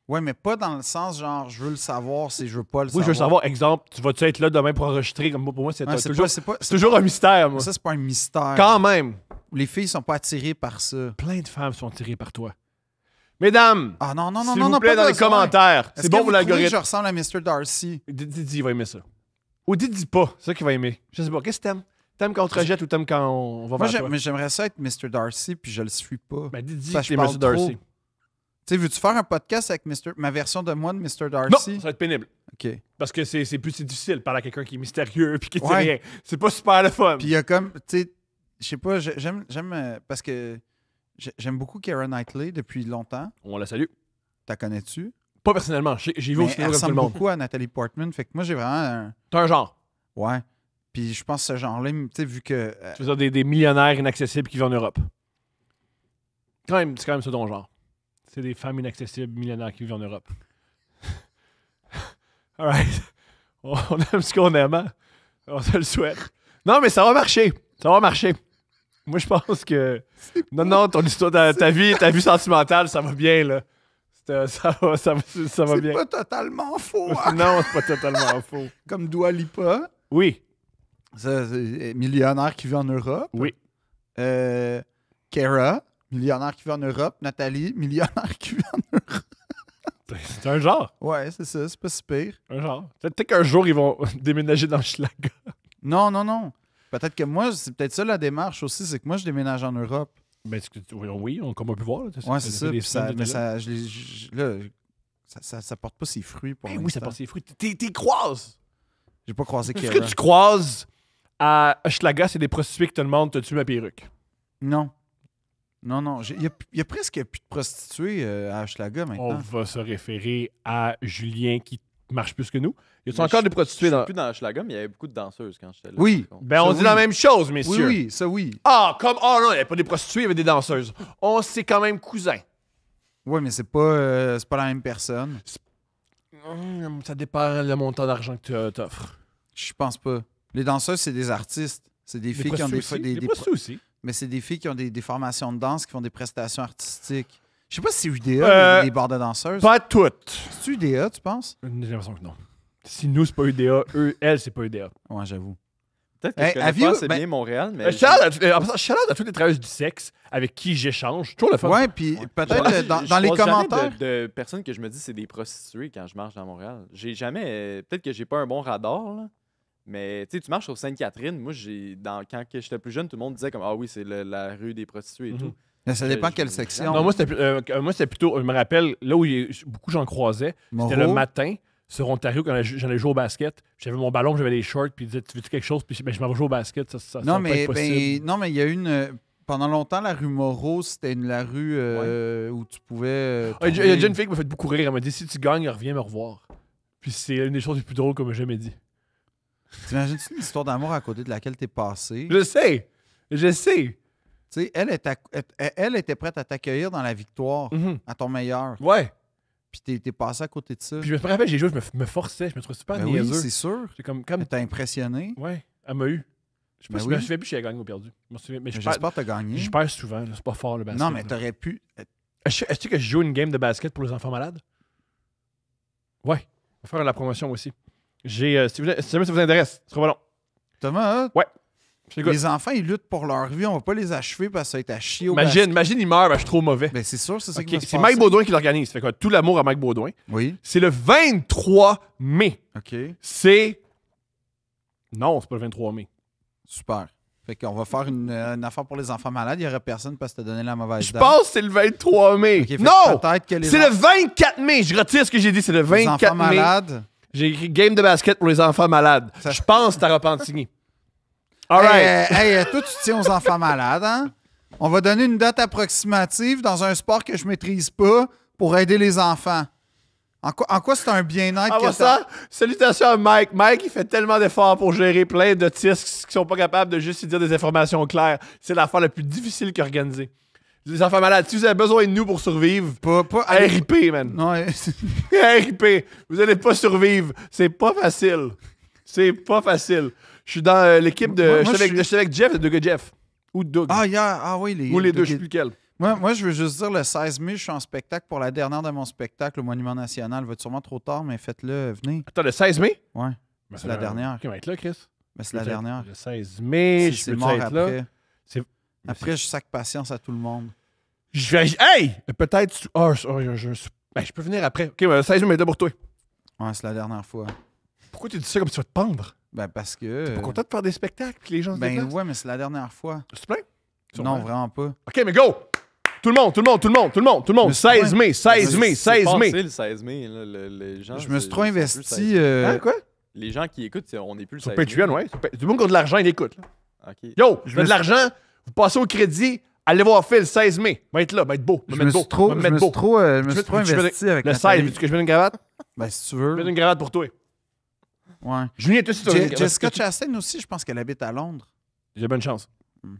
Ouais, mais pas dans le sens genre je veux le savoir si je veux pas le Oui, savoir. je veux savoir, exemple, tu vas-tu être là demain pour enregistrer? Comme moi, pour moi, c'est Ouais, c'est toujours, pas- c'est pas- c'est toujours un mystère, moi. Ça, c'est pas un mystère. Quand même. Les filles sont pas attirées par ça. Plein de femmes sont tirées par toi. Mesdames, Ah non, non, non, s'il non, vous non, plaît, pas dans les besoin. commentaires. Est-ce C'est que bon vous pour trouvez que l'algorithme. je ressemble à Mr. Darcy. Didi, il va aimer ça. Ou Didi pas, c'est ça qu'il va aimer. Je sais pas, qu'est-ce que t'aimes? T'aimes quand on te rejette ou t'aimes quand on va Moi, vers toi? mais j'aimerais ça être Mr. Darcy, puis je le suis pas. Ben, Didi, Ça, je c'est parle Mr. Darcy. trop. Tu sais, veux-tu faire un podcast avec ma version de moi de Mr. Non, Darcy? ça va être pénible. OK. Parce que c'est difficile de parler à quelqu'un qui est mystérieux puis qui dit Ouais. rien. C'est pas super le fun. Puis il y a comme, tu sais, je sais pas, j'aime parce que j'aime beaucoup Keira Knightley depuis longtemps. On la salue. T'as connais-tu? Pas personnellement. J'ai vu au Mais elle cinéma comme tout le ressemble monde. beaucoup à Nathalie Portman. Fait que moi, j'ai vraiment un... T'as un genre. Ouais. Puis je pense que ce genre-là, tu sais, vu que... Tu veux dire des millionnaires inaccessibles qui vivent en Europe. C'est quand même ça ton genre. C'est des femmes inaccessibles, millionnaires qui vivent en Europe. Alright. On aime ce qu'on aime, hein? On se le souhaite. Non, mais ça va marcher. Ça va marcher. Moi, je pense que... Non, ton histoire, ta vie sentimentale, ça va bien, là. Ça va bien. c'est pas totalement faux, hein? Non, c'est pas totalement faux. Comme Dua Lipa, Oui. ça, c'est millionnaire qui vit en Europe. Oui. Keira, millionnaire qui vit en Europe. Nathalie, millionnaire qui vit en Europe. C'est un genre. Ouais, c'est ça, c'est pas si pire. Un genre. Peut-être qu'un jour, ils vont déménager dans Schlaga. Non, non, non. Peut-être que moi, c'est peut-être ça la démarche aussi, c'est que moi, je déménage en Europe. Ben, oui, comme on peut voir. Là, Ouais, c'est ça. des Puis ça, semaines mais de là. ça porte pas ses fruits pour Ben l'instant. oui, ça passe les fruits. T'es croises. J'ai pas croisé Ce que Keira. tu croises à Schlaga, c'est des prostituées qui te demandent t'as-tu ma perruque? Non. Non, non. Il y a presque plus de prostituées à Hochelaga On maintenant. va se référer à Julien qui marche plus que nous. Y a-t-il Mais encore je- des prostituées Je dans. suis plus dans Schlager, mais il y avait beaucoup de danseuses quand j'étais là. Oui. par contre. Ben, on Ça, dit oui. la même chose, Oui, messieurs. oui, ça oui. Ah, oh non, il n'y avait pas des prostituées, il y avait des danseuses. On c'est quand même cousins. Oui, mais c'est pas la même personne. Ça dépend le montant d'argent que tu t'offres. Je pense pas. Les danseuses, c'est des artistes. C'est des filles qui ont des, Des prostituées aussi. mais c'est des filles qui ont des formations de danse, qui font des prestations artistiques. Je sais pas si c'est UDA, les bars de danseuses. Pas toutes. C'est UDA, tu penses? J'ai l'impression que non. Si nous, c'est pas UDA, elle, c'est pas UDA. Ouais, j'avoue. Peut-être que Hey, je connais have you- pas assez ben- bien Montréal, mais... Shout-out à tous les travailleurs du sexe avec qui j'échange. Toujours le fun. Ouais, puis peut-être dans les croise jamais commentaires. de personnes que je me dis c'est des prostituées quand je marche dans Montréal. J'ai jamais... peut-être que j'ai pas un bon radar, là, mais tu sais, tu marches sur Sainte-Catherine. Moi, quand j'étais plus jeune, tout le monde disait comme « Ah oui, c'est la rue des prostituées et Mhm. tout. » Mais ça dépend quelle je- section. Non, moi, c'était plutôt. Je me rappelle, là où beaucoup j'en croisais, c'était le Moreau. matin sur Ontario quand j'allais jouer au basket. J'avais mon ballon, j'avais les shorts, puis ils disaient, tu veux-tu quelque chose? Puis je m'en vais jouer au basket. Ça Non, va pas mais, être possible. non, mais il y a pendant longtemps, la rue Moreau, c'était la rue où tu pouvais. Il y a déjà une fille qui m'a fait beaucoup rire. Elle m'a dit, si tu gagnes, reviens me revoir. Puis c'est une des choses les plus drôles qu'on m'a jamais dit. T'imagines-tu une histoire d'amour à côté de laquelle t'es passé? Je sais. Je sais. Tu sais, elle était prête à t'accueillir dans la victoire, Mhm. à ton meilleur. Ouais. Puis t'es passé à côté de ça. Puis je me rappelle, j'ai joué, je me forçais, je me trouvais super Ben oui, niaiseux. c'est sûr. J'ai comme Elle t'a impressionné. ouais, elle m'a eu. Je sais pas Ben si oui. je me souviens plus si elle a gagné ou perdu. Je me souviens, mais je perds, J'espère que t'as gagné. je perds souvent, là, c'est pas fort le basket. Non, mais là. t'aurais pu. Est-ce que je joue une game de basket pour les enfants malades? Ouais. On va faire la promotion aussi. Si jamais ça vous intéresse, ce sera pas long. Thomas, hein, Je t'écoute. les enfants, ils luttent pour leur vie. On va pas les achever parce que ça va être à chier au basket. Imagine, il meurt, ben, je suis trop mauvais. Ben, c'est sûr, c'est ça Ok, qui va se c'est passer. Mike Baudouin qui l'organise. Fait que tout l'amour à Mike Baudouin. Oui, C'est le 23 mai. OK. C'est. Non, c'est pas le 23 mai. Super. Fait qu'on va faire une affaire pour les enfants malades. Il y aurait personne parce que t'as donné la mauvaise Je date. pense que c'est le 23 mai. Ok, fait que Non! peut-être que les C'est le 24 mai. Je retire ce que j'ai dit. C'est le les 24 enfants mai. malades. J'ai écrit game de basket pour les enfants malades. Ça- Je pense que t'as Repentigny. All right. Hey, toi, tu tiens aux enfants malades, hein? On va donner une date approximative dans un sport que je maîtrise pas pour aider les enfants. En quoi c'est un bien-être Avant que ça, salutations à Mike. Mike, il fait tellement d'efforts pour gérer plein d'autistes qui sont pas capables de juste lui dire des informations claires. C'est l'affaire la plus difficile qu'organiser. Les enfants malades, si vous avez besoin de nous pour survivre, Pas RIP, man. Non, RIP. Vous allez pas survivre. C'est pas facile. C'est pas facile. Je suis dans l'équipe de. Moi, Je suis avec Jeff, de Jeff. Ou Doug. oui, Ou les deux, je sais plus lequel. Moi, je veux juste dire, le 16 mai, je suis en spectacle pour la dernière de mon spectacle au Monument National. Va être sûrement trop tard, mais faites-le, venez. Attends, le 16 mai? Ouais, c'est la dernière. Ok, on va être là, Chris. mais c'est la dernière. Le 16 mai, je C'est peux mort être là. après. C'est- Après, je sac patience à tout le monde. Je vais. Hey! Peut-être. Je peux venir après. Ok, le 16 mai, mais là pour toi. Ouais, c'est la dernière fois. Pourquoi tu dis ça comme si tu vas te pendre? Ben, parce que. T'es pas content de faire des spectacles que les gens se Ben, déplacent? ouais, mais c'est la dernière fois. Tu te plains? Non, vraiment pas. Ok, mais go! Tout le monde. Mais 16 mai, 16 mai, C'est 16 mai. passé le 16 mai. Là, les gens, Je me suis trop c'est plus le investi. 16 mai. Hein, quoi? Les gens qui écoutent, on n'est plus le Sur 16 mai. Patreon, ouais. Tout le monde qui a de l'argent, il écoute. Là. OK. Yo, je veux de l'argent, vous passez au crédit, allez voir Phil, 16 mai. Va être là, va être beau. Je me suis trop investi avec Le Nathalie. 16, veux-tu que je mette une cravate? Ben, si tu Je veux. mette une cravate pour toi. Ouais. Julien, toi aussi, tu as une cravate. Jessica Chastain aussi, je pense qu'elle habite à Londres. J'ai bonne chance. Hmm.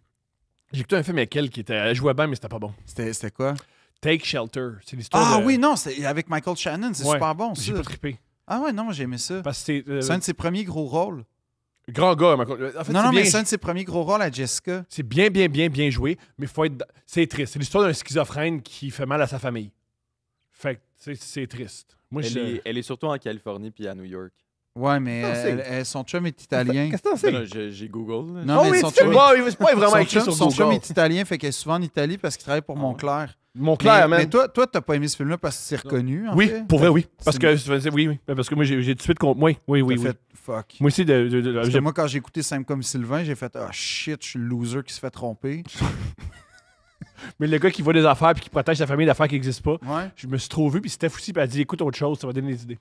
J'ai écouté un film avec elle qui était. Elle jouait bien, mais c'était pas bon. C'était quoi? Take Shelter. C'est l'histoire. Ah de... oui, non, c'est avec Michael Shannon, c'est Ouais. super bon, J'ai ça. pas trippé. Ah ouais, non, moi j'ai aimé ça. Parce que c'est. C'est un de ses premiers gros rôles. Grand gars. En fait, Non, c'est mais bien. c'est un de ses premiers gros rôles à Jessica. C'est bien joué, mais faut être. C'est triste. C'est l'histoire d'un schizophrène qui fait mal à sa famille. Fait que c'est triste. Moi, Elle est surtout en Californie puis à New York. Ouais, mais Non, son chum est italien. Qu'est-ce que t'en Non, sais? non, j'ai Google. là. Non, Oh mais oui, son tu chum, vois, c'est pas vraiment son écrit chum- sur son chum Google. est italien, fait qu'elle est souvent en Italie parce qu'il travaille pour Montclair. Montclair, man. Mais toi, t'as pas aimé ce film-là parce que tu t'es reconnu, en Oui, fait? pour vrai, oui. Parce C'est- que, oui. Parce que moi, j'ai tout de suite contre. Oui. T'as fait fuck. Moi aussi, Parce que moi, quand j'ai écouté Simple comme Sylvain, j'ai fait ah shit, je suis le loser qui se fait tromper. mais le gars qui voit des affaires puis qui protège sa famille d'affaires qui n'existent pas, Ouais. je me suis trop vu, puis Steph aussi, puis elle a dit écoute autre chose, ça va donner des idées.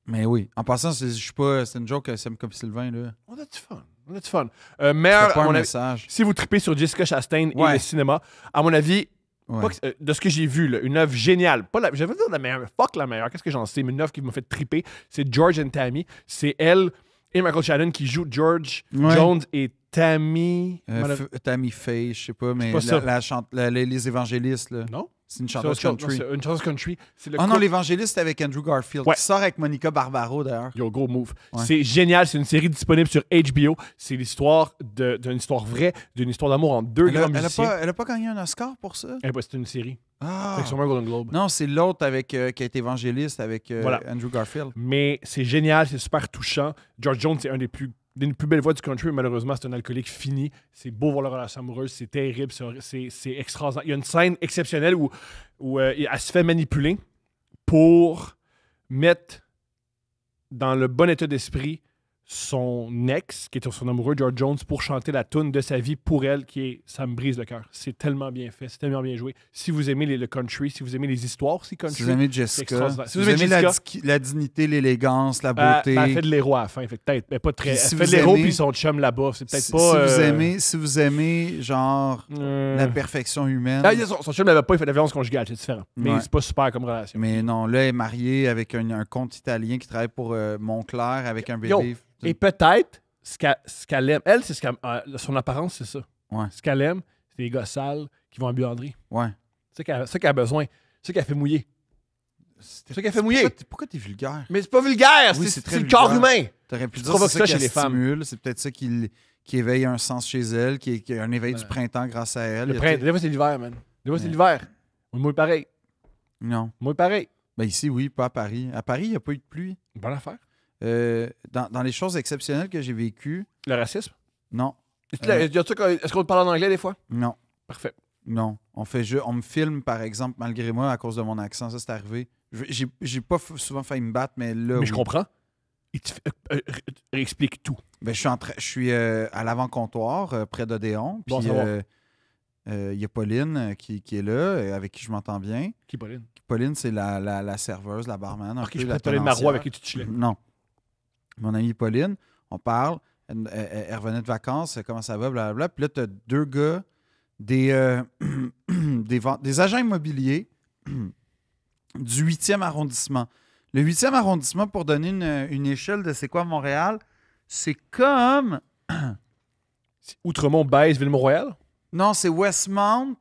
Mais oui. En passant, je suis pas. C'est une joke, Simple comme Sylvain, là. On a du fun. C'est Meilleur, pas à un mon avis, message. si vous tripez sur Jessica Chastain et Ouais. le cinéma, à mon avis, Ouais. pas que- de ce que j'ai vu, là, une œuvre géniale. Pas la, je vais dire la meilleure. Fuck la meilleure. Qu'est-ce que j'en sais? Mais une œuvre qui m'a fait triper, c'est George and Tammy. C'est elle et Michael Shannon qui jouent George Ouais. Jones et Tammy. Tammy Faye, je sais pas, mais pas ça. les évangélistes, là. Non? C'est une C'est chanteuse autre chose. country. C'est une chanteuse country. C'est le Ah non, couple- l'évangéliste c'est avec Andrew Garfield. Ouais. Qui sort avec Monica Barbaro, d'ailleurs. Yo, gros move. Ouais. C'est génial. C'est une série disponible sur HBO. C'est l'histoire d'une histoire vraie, d'une histoire d'amour entre deux grands musiciens. Elle a pas gagné un Oscar pour ça? Eh ben, c'est une série. Ah! Fait que sûrement un Golden Globe. Non, c'est l'autre avec qui a été évangéliste avec Voilà. Andrew Garfield. Mais c'est génial, c'est super touchant. George Jones, c'est une des plus belles voix du country, mais malheureusement, c'est un alcoolique fini. C'est beau voir leur relation amoureuse, c'est terrible, c'est extraordinaire. Il y a une scène exceptionnelle où elle se fait manipuler pour mettre dans le bon état d'esprit son ex, qui était son amoureux, George Jones, pour chanter la tune de sa vie pour elle, qui est Ça me brise le cœur. C'est tellement bien fait, c'est tellement bien joué. Si vous aimez le country, si vous aimez les histoires aussi country, Si vous aimez c'est Jessica, extraordinaire. si vous aimez la dignité, l'élégance, la beauté. elle fait de l'héros à la fin, fait que peut-être, mais pas très. Puis si Elle fait de vous l'héros aimez- puis son chum là-bas, c'est peut-être si, pas. si vous aimez, genre, la perfection humaine. Son chum n'avait pas, il fait de la violence conjugale, c'est différent. Mais Ouais. c'est pas super comme relation. Mais non, là, elle est mariée avec un comte italien qui travaille pour Montclair avec un Yo, bébé. Et peut-être, ce qu'elle aime, elle, c'est son apparence, c'est ça. Ouais. Ce qu'elle aime, c'est les gars sales qui vont en buanderie. Ouais. C'est ça qu'elle a besoin. C'est ça qu'elle fait mouiller. C'est ça qu'elle fait mouiller. Pourquoi t'es vulgaire? Mais c'est pas vulgaire, Oui, c'est très le corps vulgaire. humain. T'aurais pu Tu dire provoques c'est ça ça chez qui les femmes. stimule, c'est peut-être ça qui éveille un sens chez elle, qui est un éveil du printemps grâce à elle. Des fois, c'est l'hiver, man. Des fois, c'est l'hiver. Moi, pareil. Non. Moi, pareil. Ben ici, oui, pas à Paris. À Paris, il n'y a pas eu de pluie. Bonne affaire. Dans les choses exceptionnelles que j'ai vécues, Le racisme. non. Est-ce qu'on te parle en anglais des fois? Non. Parfait. Non. On me filme, par exemple, malgré moi, à cause de mon accent. Ça, c'est arrivé. J'ai pas souvent failli me battre, mais là. Mais oui. je comprends. Explique tout. Ben, je suis à l'avant-comptoir, près d'Odéon. Puis Bon à savoir. il y a Pauline qui est là, avec qui je m'entends bien. Qui, Pauline? Pauline, c'est la serveuse, la barman. Ok, je peux te Marois avec qui tu te chillais. Non. Mon amie Pauline, on parle. Elle revenait de vacances, comment ça va, blablabla. Puis là, tu as deux gars, des agents immobiliers du 8e arrondissement. Le 8e arrondissement, pour donner une échelle de c'est quoi Montréal, c'est comme... Outremont, Baise, Ville-Mont-Royal? Non, c'est Westmount.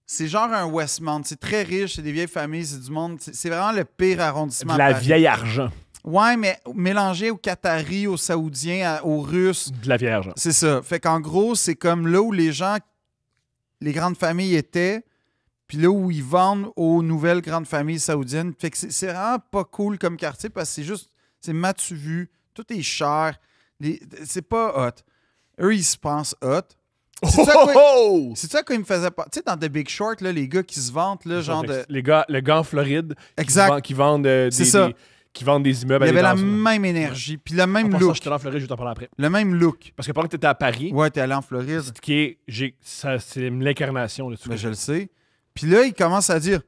C'est genre un Westmount. C'est très riche, c'est des vieilles familles, c'est du monde. C'est vraiment le pire arrondissement. De à la Paris. vieille argent. Ouais, mais mélangé aux Qataris, aux Saoudiens, aux Russes. De la vieille argent. C'est ça. Fait qu'en gros, c'est comme là où les grandes familles étaient, puis là où ils vendent aux nouvelles grandes familles saoudiennes. Fait que c'est vraiment pas cool comme quartier parce que c'est matu vu, tout est cher. C'est pas hot. Eux, ils se pensent hot. C'est ça à quoi ils me faisaient pas. Tu sais, dans The Big Short, là, les gars qui se vantent, là, genre de. Le gars en Floride Exact. qui vendent C'est ça. qui vendent des immeubles. Il y avait la à des danseurs. même énergie, puis le même En passant, look. j'étais allé en Floride, je vais t'en parler après. Le même look. Parce que pendant que tu étais à Paris, Ouais, t'es allé en Floride. c'est l'incarnation de tout Ben, ça. je le sais. Puis là, il commence à dire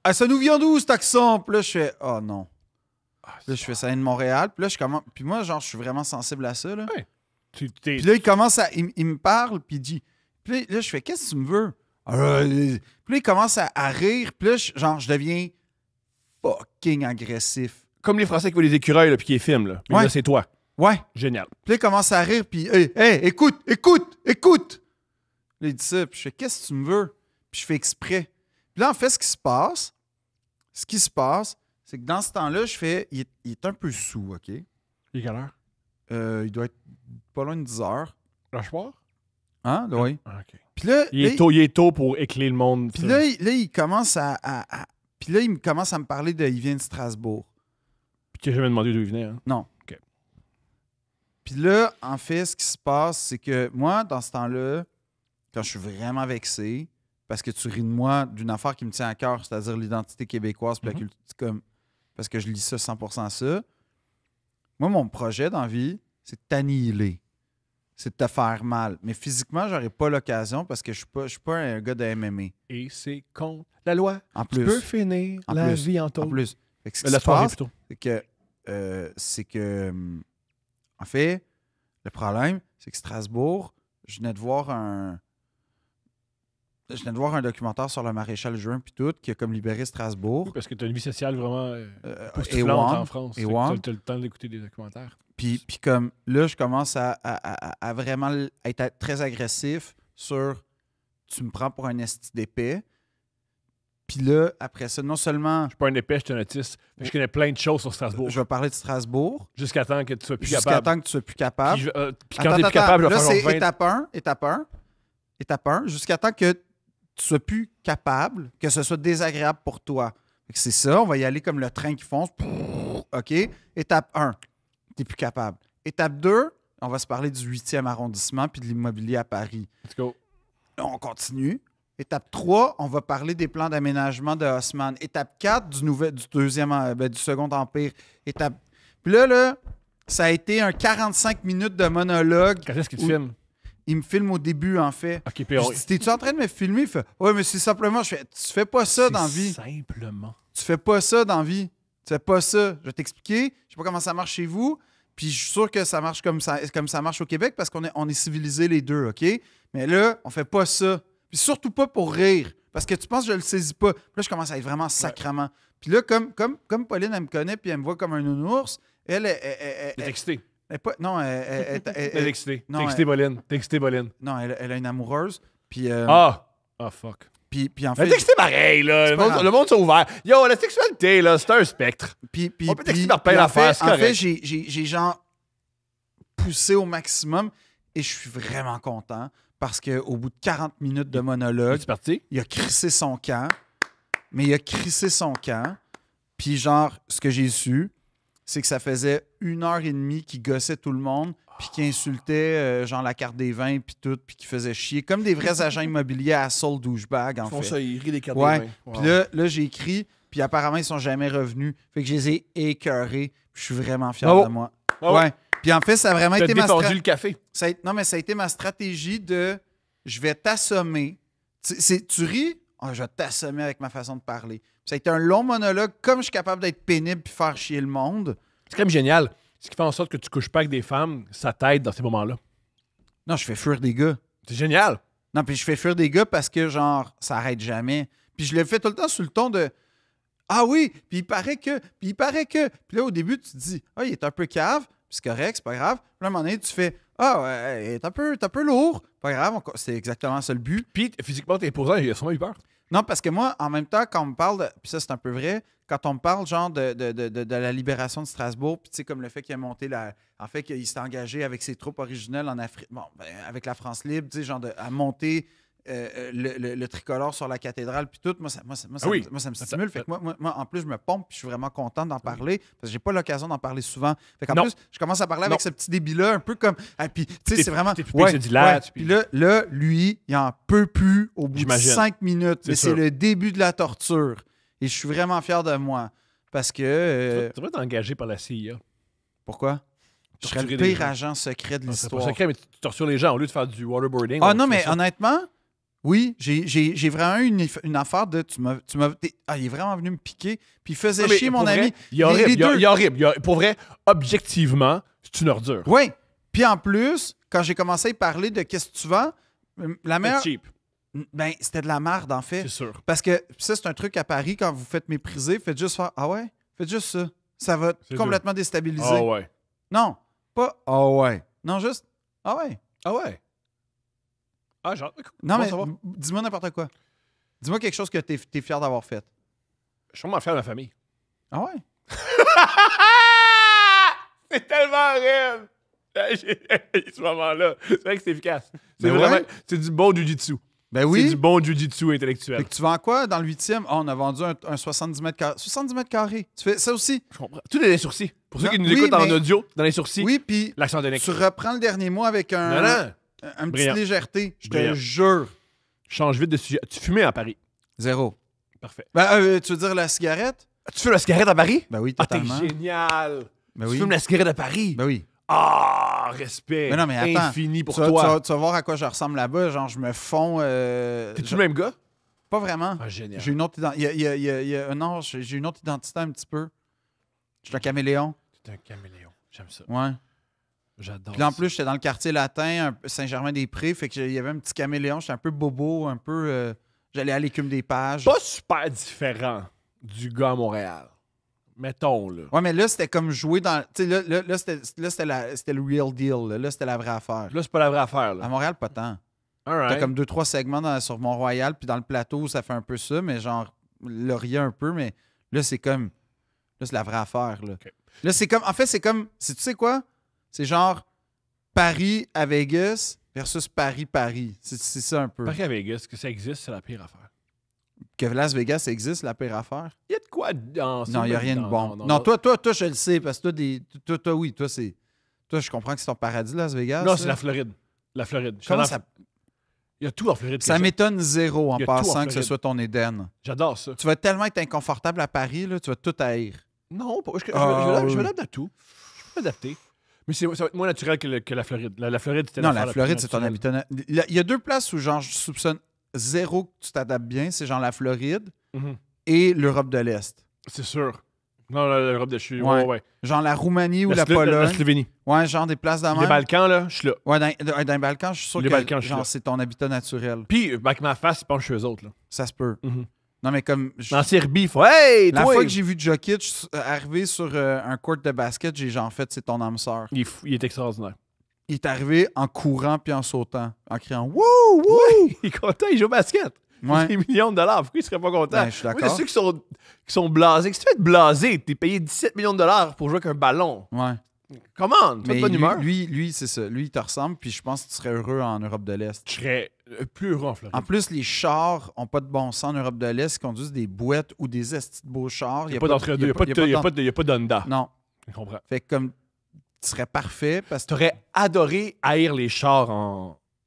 ah, ça nous vient d'où cet accent? Puis là, je fais oh non. Là, je fais ça vient de Montréal. Puis là, je commence. Puis moi, genre, je suis vraiment sensible à ça. Là. Ouais. Puis Puis là, il commence à. Il me parle, puis il dit. Puis là, je fais qu'est-ce que tu me veux? Puis là, il commence à rire. Puis là, je deviens fucking agressif. comme les Français qui voient les écureuils là, puis qui les filment. Là. Mais Ouais. là, c'est toi. Ouais. Génial. Puis là, il commence à rire, puis hey, écoute. Là, il dit ça, puis je fais qu'est-ce que tu me veux? Puis je fais exprès. Puis là, en fait, ce qui se passe, c'est que dans ce temps-là, je fais il est un peu sous, OK? Il est quelle heure? Il doit être pas loin de 10 heures. Le soir? Hein? Oui. Ah, OK. Puis là, Il est tôt pour écler le monde. puis ça. là, il commence puis là, il commence à me parler il vient de Strasbourg. Puis qu'il n'a jamais demandé d'où il venait. Hein? Non. OK. Puis là, en fait, ce qui se passe, c'est que moi, dans ce temps-là, quand je suis vraiment vexé, parce que tu ris de moi d'une affaire qui me tient à cœur, c'est-à-dire l'identité québécoise, puis la culture, parce que je lis ça 100% ça. Moi, mon projet dans la vie, c'est de t'annihiler. C'est de te faire mal. Mais physiquement, j'aurais pas l'occasion parce que je suis pas un gars de MMA. Et c'est contre la loi. En Tu plus. peux finir En la plus. vie en En tôle. plus. Fait que ce qui La se soirée passe, plutôt. c'est que en fait, le problème, c'est que Strasbourg, je venais de voir un documentaire sur le maréchal Juin puis tout, qui a comme libéré Strasbourg. Oui, parce que tu as une vie sociale vraiment et époustouflante one, en France. et Tu one. as le temps d'écouter des documentaires. Puis comme là, je commence à vraiment être très agressif sur tu me prends pour un esti d'épais. Puis là, après ça, non seulement Je suis pas un épais, je suis un autiste. Je connais plein de choses sur Strasbourg. je vais parler de Strasbourg, Jusqu'à temps que tu sois plus jusqu'à capable. temps que tu sois plus capable. Puis quand tu es plus capable, je vais là, faire c'est genre 20. étape 1, jusqu'à temps que tu sois plus capable, que ce soit désagréable pour toi. Fait que c'est ça, on va y aller comme le train qui fonce. OK? Étape 1, tu n'es plus capable. Étape 2, on va se parler du 8e arrondissement puis de l'immobilier à Paris. Let's go. Là, on continue. Étape 3, on va parler des plans d'aménagement de Haussmann. Étape 4, du second empire. Puis là, ça a été un 45 minutes de monologue. Quand est-ce qu'il te Ou- filme? Il me filme au début, en fait. Ok, puis on... Je dis, t'es-tu en train de me filmer? Il fait, ouais, mais c'est simplement, tu fais pas ça dans la vie. Simplement. Tu fais pas ça dans la vie. Tu fais pas ça. Je vais t'expliquer. Je sais pas comment ça marche chez vous. Puis je suis sûr que ça marche comme ça marche au Québec parce on est civilisés les deux, OK? Mais là, on fait pas ça. Puis surtout pas pour rire. Parce que tu penses que je le saisis pas. Puis là, je commence à être vraiment sacrement. Puis là, comme Pauline, elle me connaît puis elle me voit comme un nounours, elle T'es excité. elle est pas. Non, T'es excité. non, T'es excité, Boline. T'es excité, Boline. non, elle a une amoureuse. Puis, Ah! Ah, fuck. puis en Mais fait. t'es excité pareil, là. C'est pas grave. Le monde s'est ouvert. Yo, la sexualité, là, c'est un spectre. Puis, On peut t'exciter par plein puis en d'affaires, fait, c'est en fait, correct. j'ai genre poussé au maximum et je suis vraiment content parce qu'au bout de 40 minutes de monologue, C'est parti? il a crissé son camp. Mais il a crissé son camp. Puis genre, ce que j'ai su, c'est que ça faisait 1h30 qu'il gossait tout le monde puis qu'il insultait genre la carte des vins puis tout, puis qu'il faisait chier. Comme des vrais agents immobiliers à Soul douchebag, en fait. ils rient des cartes Ouais. des mains. Wow. Puis là j'ai écrit, puis apparemment, ils sont jamais revenus. Fait que je les ai écœurés. Puis je suis vraiment fier Bravo. de moi. Bravo. Ouais. Puis en fait, ça a vraiment T'as été ma défendu le café. non, mais ça a été ma stratégie de je vais t'assommer. Tu ris? Ah, je vais t'assommer avec ma façon de parler. Ça a été un long monologue. Comme je suis capable d'être pénible puis faire chier le monde. C'est quand même génial. Ce qui fait en sorte que tu couches pas avec des femmes, ça t'aide dans ces moments-là. Non, je fais fuir des gars. C'est génial. Non, puis je fais fuir des gars parce que, genre, ça arrête jamais. Puis je le fais tout le temps sous le ton de ah oui, puis il paraît que, puis il paraît que. Puis là, au début, tu te dis ah, il est un peu cave, puis c'est correct, c'est pas grave. Puis là, à un moment donné, tu fais ah, ouais, il est un peu lourd. Pas grave, c'est exactement ça le but. Puis physiquement, t'es imposant, il a sûrement eu peur. Non, parce que moi, en même temps, quand on me parle de. Puis ça, c'est un peu vrai. Quand on me parle, genre, de la libération de Strasbourg, puis tu sais, comme le fait qu'il a monté la. En fait, qu'il s'est engagé avec ses troupes originelles en Afrique. Bon, ben, avec la France libre, tu sais, genre, à monter le tricolore sur la cathédrale, puis tout. Moi, ça me stimule. Fait que moi, en plus, je me pompe, puis je suis vraiment content d'en parler, parce que j'ai pas l'occasion d'en parler souvent. Fait qu'en Non. plus, je commence à parler avec Non. ce petit débit-là, un peu comme. Ah, puis, tu sais, Tes- c'est vraiment. tes pupilles se dilatent, Puis là, lui, il en peut plus au bout de J'imagine. 5 minutes. C'est Mais c'est sûr. le début de la torture. Et je suis vraiment fier de moi. Parce que. Tu devrais être engagé par la CIA. Pourquoi? Je serais le Torturer des pire gens. agent secret de Non, c'est pas l'histoire. secret, mais tu tortures les gens au lieu de faire du waterboarding. Ah on non, fait mais ça. honnêtement, oui, j'ai vraiment eu une affaire de. Il est vraiment venu me piquer. Puis il faisait Non, mais chier pour mon vrai, ami. Il est horrible. Les deux. Il est horrible. Pour vrai, objectivement, c'est une ordure. Oui. Puis en plus, quand j'ai commencé à y parler de qu'est-ce que tu vends, la C'est meilleure. cheap, Ben, c'était de la merde, en fait. c'est sûr. Parce que ça, c'est un truc à Paris, quand vous faites mépriser, faites juste faire ah ouais? Faites juste ça. Ça va C'est complètement déstabiliser. Ah ouais. Non, pas ah ouais. Non, juste ah ouais. Ah ouais. Ah, genre, Non, bon, mais ça va. dis-moi n'importe quoi. Dis-moi quelque chose que t'es fier d'avoir fait. Je suis vraiment fier de ma famille. Ah ouais? C'est tellement horrible! Ce moment-là. C'est vrai que c'est efficace. C'est Ben vraiment. ouais. C'est du bon jujitsu. Ben C'est oui. du bon jujitsu intellectuel. Fait que tu vends quoi dans le 8e? Ah, on a vendu un 70 mètres carrés. 70 mètres carrés. Tu fais ça aussi? Je comprends. Tout dans les sourcils. Pour ceux Non, qui nous oui, écoutent en mais- audio, dans les sourcils, Oui, puis l'accent tonique. tu reprends le dernier mois avec Non, un non. petite Brillant. légèreté. Je te Brillant. jure. Change vite de sujet. Tu fumais à Paris. Zéro. Parfait. Ben, tu veux dire la cigarette? Tu fumes la cigarette à Paris? Ben oui, Ah, t'es totalement. génial! Ben Tu oui. fumes la cigarette à Paris? Ben oui. Ah, respect. Mais non, mais attends. Infini pour Tu vas toi. tu vas voir à quoi je ressemble là-bas. Genre, je me fonds. T'es-tu le même gars? Pas vraiment. Ah, génial. J'ai une autre identité. Non, j'ai une autre identité un petit peu. Je suis un caméléon. T'es un caméléon. J'aime ça. Ouais. J'adore Puis là, en ça. plus, j'étais dans le quartier latin, Saint-Germain-des-Prés. Fait qu'il y avait un petit caméléon. J'étais un peu bobo, un peu. J'allais à l'écume des pages. Pas super différent du gars à Montréal. Mettons, là. Ouais, mais là, c'était comme jouer dans. Tu sais, là, c'était le real deal. Là, c'était la vraie affaire. Là, c'est pas la vraie affaire, À là. Montréal, pas tant. T'as Alright. comme 2-3 segments sur Mont-Royal, puis dans le plateau, ça fait un peu ça, mais genre, Laurier un peu, mais là, c'est comme. Là, c'est la vraie affaire, là. Ok. Là, c'est comme. En fait, c'est comme. Tu sais quoi? C'est genre Paris à Vegas versus Paris-Paris. C'est ça un peu. Paris à Vegas, que ça existe, c'est la pire affaire. Que Las Vegas existe, la pire affaire? Il y a de quoi dans Non, il n'y a rien de bon. Non, toi, je le sais, parce que toi, oui, toi, c'est. Toi, je comprends que c'est ton paradis, Las Vegas. Non, là. c'est la Floride. La Floride. Je suis Comment en- ça. Il y a tout en Floride. Ça que m'étonne zéro en Il y a tout en passant que ce Floride. soit ton Éden. J'adore ça. Tu vas tellement être inconfortable à Paris, là, tu vas tout haïr. Non, je Ah, vais oui. l'adapter à tout. Je vais m'adapter. Mais ça va être moins naturel que la Floride. La Floride, c'était Non, l'affaire la la Floride, plus c'est ton naturelle. habitat. Il y a deux places où, genre, je soupçonne zéro que tu t'adaptes bien. C'est genre la Floride Mhm. et l'Europe de l'Est. C'est sûr. Non, l'Europe de Chine. Ouais. Ouais. Genre la Roumanie ou la La Pologne. Slovénie. Ouais, genre des places de Les même. Balkans, là, je suis là. Ouais, dans les Balkans, je suis sûr Les que Balkans, je suis genre, là. c'est ton habitat naturel. Puis, avec ma face, ils pensent chez eux autres. Là. Ça se peut. Mhm. Non, mais comme... En Serbie, il faut. Hey, La toi! fois que j'ai vu Jokic arriver sur un court de basket, j'ai genre fait, c'est ton âme sœur. Il est extraordinaire. Il est arrivé en courant puis en sautant, en criant « Wouh! Wouh! Il est content, il joue au basket. » Ouais. Des millions de dollars. Pourquoi il serait pas content? Ben, je suis Moi, d'accord. c'est ceux qui sont blasés. Qu'est-ce que tu fais de blasé? T'es payé 17 millions de dollars pour jouer avec un ballon. Ouais. Comment? Tu as Mais de bonne humeur? lui, c'est ça. Lui, il te ressemble, puis je pense que tu serais heureux en Europe de l'Est. Je serais plus heureux en Floride. En plus, les chars ont pas de bon sens en Europe de l'Est. Ils conduisent des bouettes ou des estis de beaux chars. Il n'y a pas d'entre-deux. Il n'y a pas d'Honda. Non. Je comprends. Fait que comme tu serais parfait parce que T'aurais adoré haïr les chars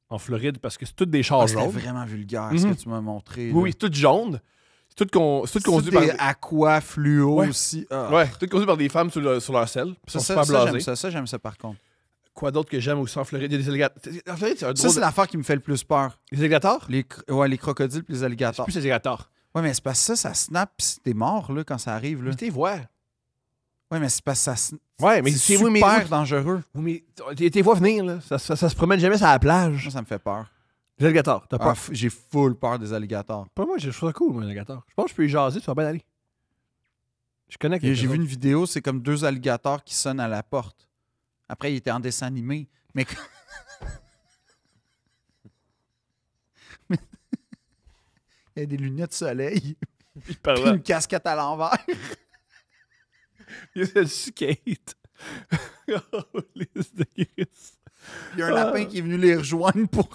en Floride parce que c'est tous des chars c'était jaunes. vraiment vulgaire Mhm. ce que tu m'as montré. Oui, c'est tout jaune. C'est tout conduit par... des aqua fluo Ouais. aussi. Ah. Ouais, tout conduit par des femmes sur leur selle. Ils sont super j'aime blasés. ça, j'aime ça par contre. Quoi d'autre que j'aime aussi en Floride? Il y a des alligators. En Floride, c'est un Ça, drôle c'est l'affaire qui me fait le plus peur. Les alligators? Les crocodiles puis les C'est alligators. plus les alligators. Ouais, mais c'est parce que ça snap puis t'es mort là, quand ça arrive. Là. Mais t'es vois. Ouais, mais c'est parce que Ouais, mais c'est c'est super dangereux. Oui, mais t'es vois venir, là. Ça se promène jamais sur la plage. Moi, ça me fait peur. Les alligators, t'as Ah, peur? j'ai full peur des alligators. Pas moi, je trouve ça cool, moi, les alligators. Je pense que je peux y jaser, tu vas bien aller. Je connais quelqu'un. J'ai vu une vidéo, c'est comme deux alligators qui sonnent à la porte. Après, il était en dessin animé. Mais il y a des lunettes de soleil, Il puis parlait. une casquette à l'envers. Il y a du skate. Oh, liste de Chris. Il y a un lapin qui est venu les rejoindre pour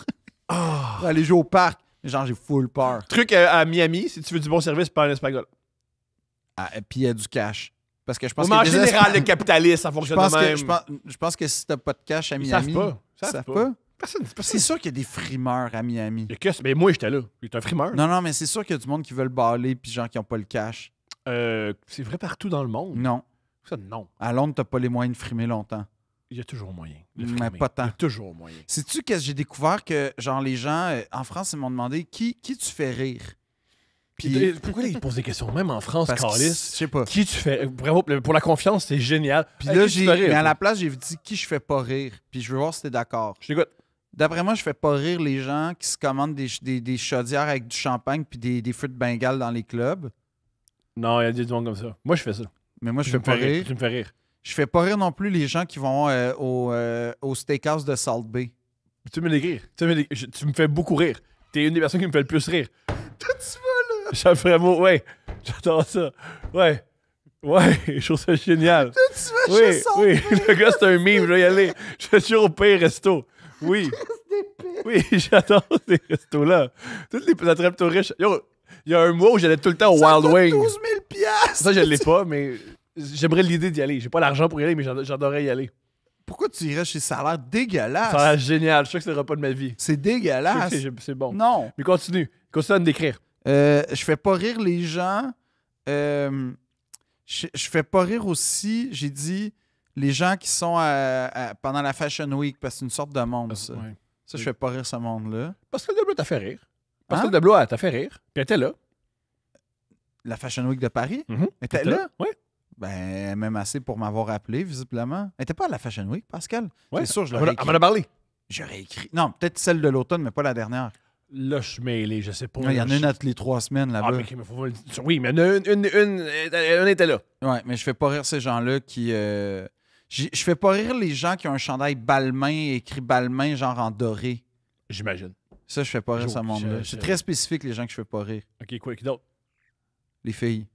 Ah. aller jouer au parc. Genre, j'ai full peur. Truc à Miami, si tu veux du bon service, pas un espagnol. Ah, et puis il y a du cash. Parce que je pense Mais en qu'il y a des général, Espa- le capitalisme, ça je fonctionne pense, de même. je pense que si t'as pas de cash à Ils savent Miami... pas. Ils Ils savent pas? Personne. C'est sûr qu'il y a des frimeurs à Miami. Il y a que- Mais moi, j'étais là. J'étais un frimeur. Non, non, mais c'est sûr qu'il y a du monde qui veulent baler puis gens qui n'ont pas le cash. C'est vrai partout dans le monde. Non. Ça, non. À Londres, t'as pas les moyens de frimer longtemps. Il y a toujours moyen. de Mais frimer. pas tant. Il y a toujours moyen. Sais-tu que j'ai découvert que, genre, les gens en France, ils m'ont demandé qui tu fais rire? Puis, Pourquoi ils posent des questions? Même en France, parce que, je Calis. sais pas. Qui tu fais? Bravo, pour la confiance, c'est génial. Puis Hey, là, qui tu fais rire, mais à toi? la place, j'ai dit qui je fais pas rire. Puis je veux voir si t'es d'accord. Je t'écoute. D'après moi, je fais pas rire les gens qui se commandent des chaudières avec du champagne puis des feux de Bengale dans les clubs. Non, il y a du monde comme ça. Moi, je fais ça. Mais moi, je Tu fais me pas fais rire. Tu me fais rire. Je fais pas rire non plus les gens qui vont au steakhouse de Salt Bay. Tu me décrire. Tu me fais beaucoup rire. T'es une des personnes qui me fait le plus rire. Ça fait vraiment, ouais. J'adore ça. Ouais. Ouais, je trouve ça génial. Tu vas Oui, chez Salt oui. Bay. Le gars, c'est un meme, je vais y aller. Je vais toujours au pire resto. Oui. Oui, j'adore ces restos-là. Toutes les attrapes tout riches. Yo, il y a un mois où j'allais tout le temps au Ça Wild coûte Wing. 12 000 piastres. Ça, je l'ai pas, mais j'aimerais l'idée d'y aller. J'ai pas l'argent pour y aller, mais j'adorerais y aller. Pourquoi tu irais chez ça? A l'air dégueulasse. Ça a l'air génial. Je suis sûr que c'est le repas de ma vie. C'est Je suis sûr dégueulasse. que c'est bon. Non. Mais continue. Continue à me décrire. Je fais pas rire les gens. Je fais pas rire aussi, j'ai dit, les gens qui sont pendant la Fashion Week, parce que c'est une sorte de monde, ça. Ouais. Ça, je fais pas rire ce monde-là. Pascal Deblois t'a fait rire. Pascal Hein? Deblois, t'a fait rire. Puis elle était là. La Fashion Week de Paris? Mhm. Elle était là? Oui. Ben, même assez pour m'avoir appelé, visiblement. Elle était pas à la Fashion Week, Pascal? Ouais. C'est sûr, je Elle l'aurais m'en a écrit. parlé. J'aurais écrit. Non, peut-être celle de l'automne, mais pas la dernière. Là, je suis mêlé, je sais pas. Il y en a une à toutes les 3 semaines Ah, là-bas. mais, mais faut... Oui, mais une était là. Ouais, mais je fais pas rire ces gens-là qui. Je fais pas rire les gens qui ont un chandail Balmain écrit Balmain genre en doré. J'imagine. Ça, je fais pas rire ce monde-là. je- C'est très spécifique les gens que je fais pas rire. OK, quoi, qui d'autre? Les filles.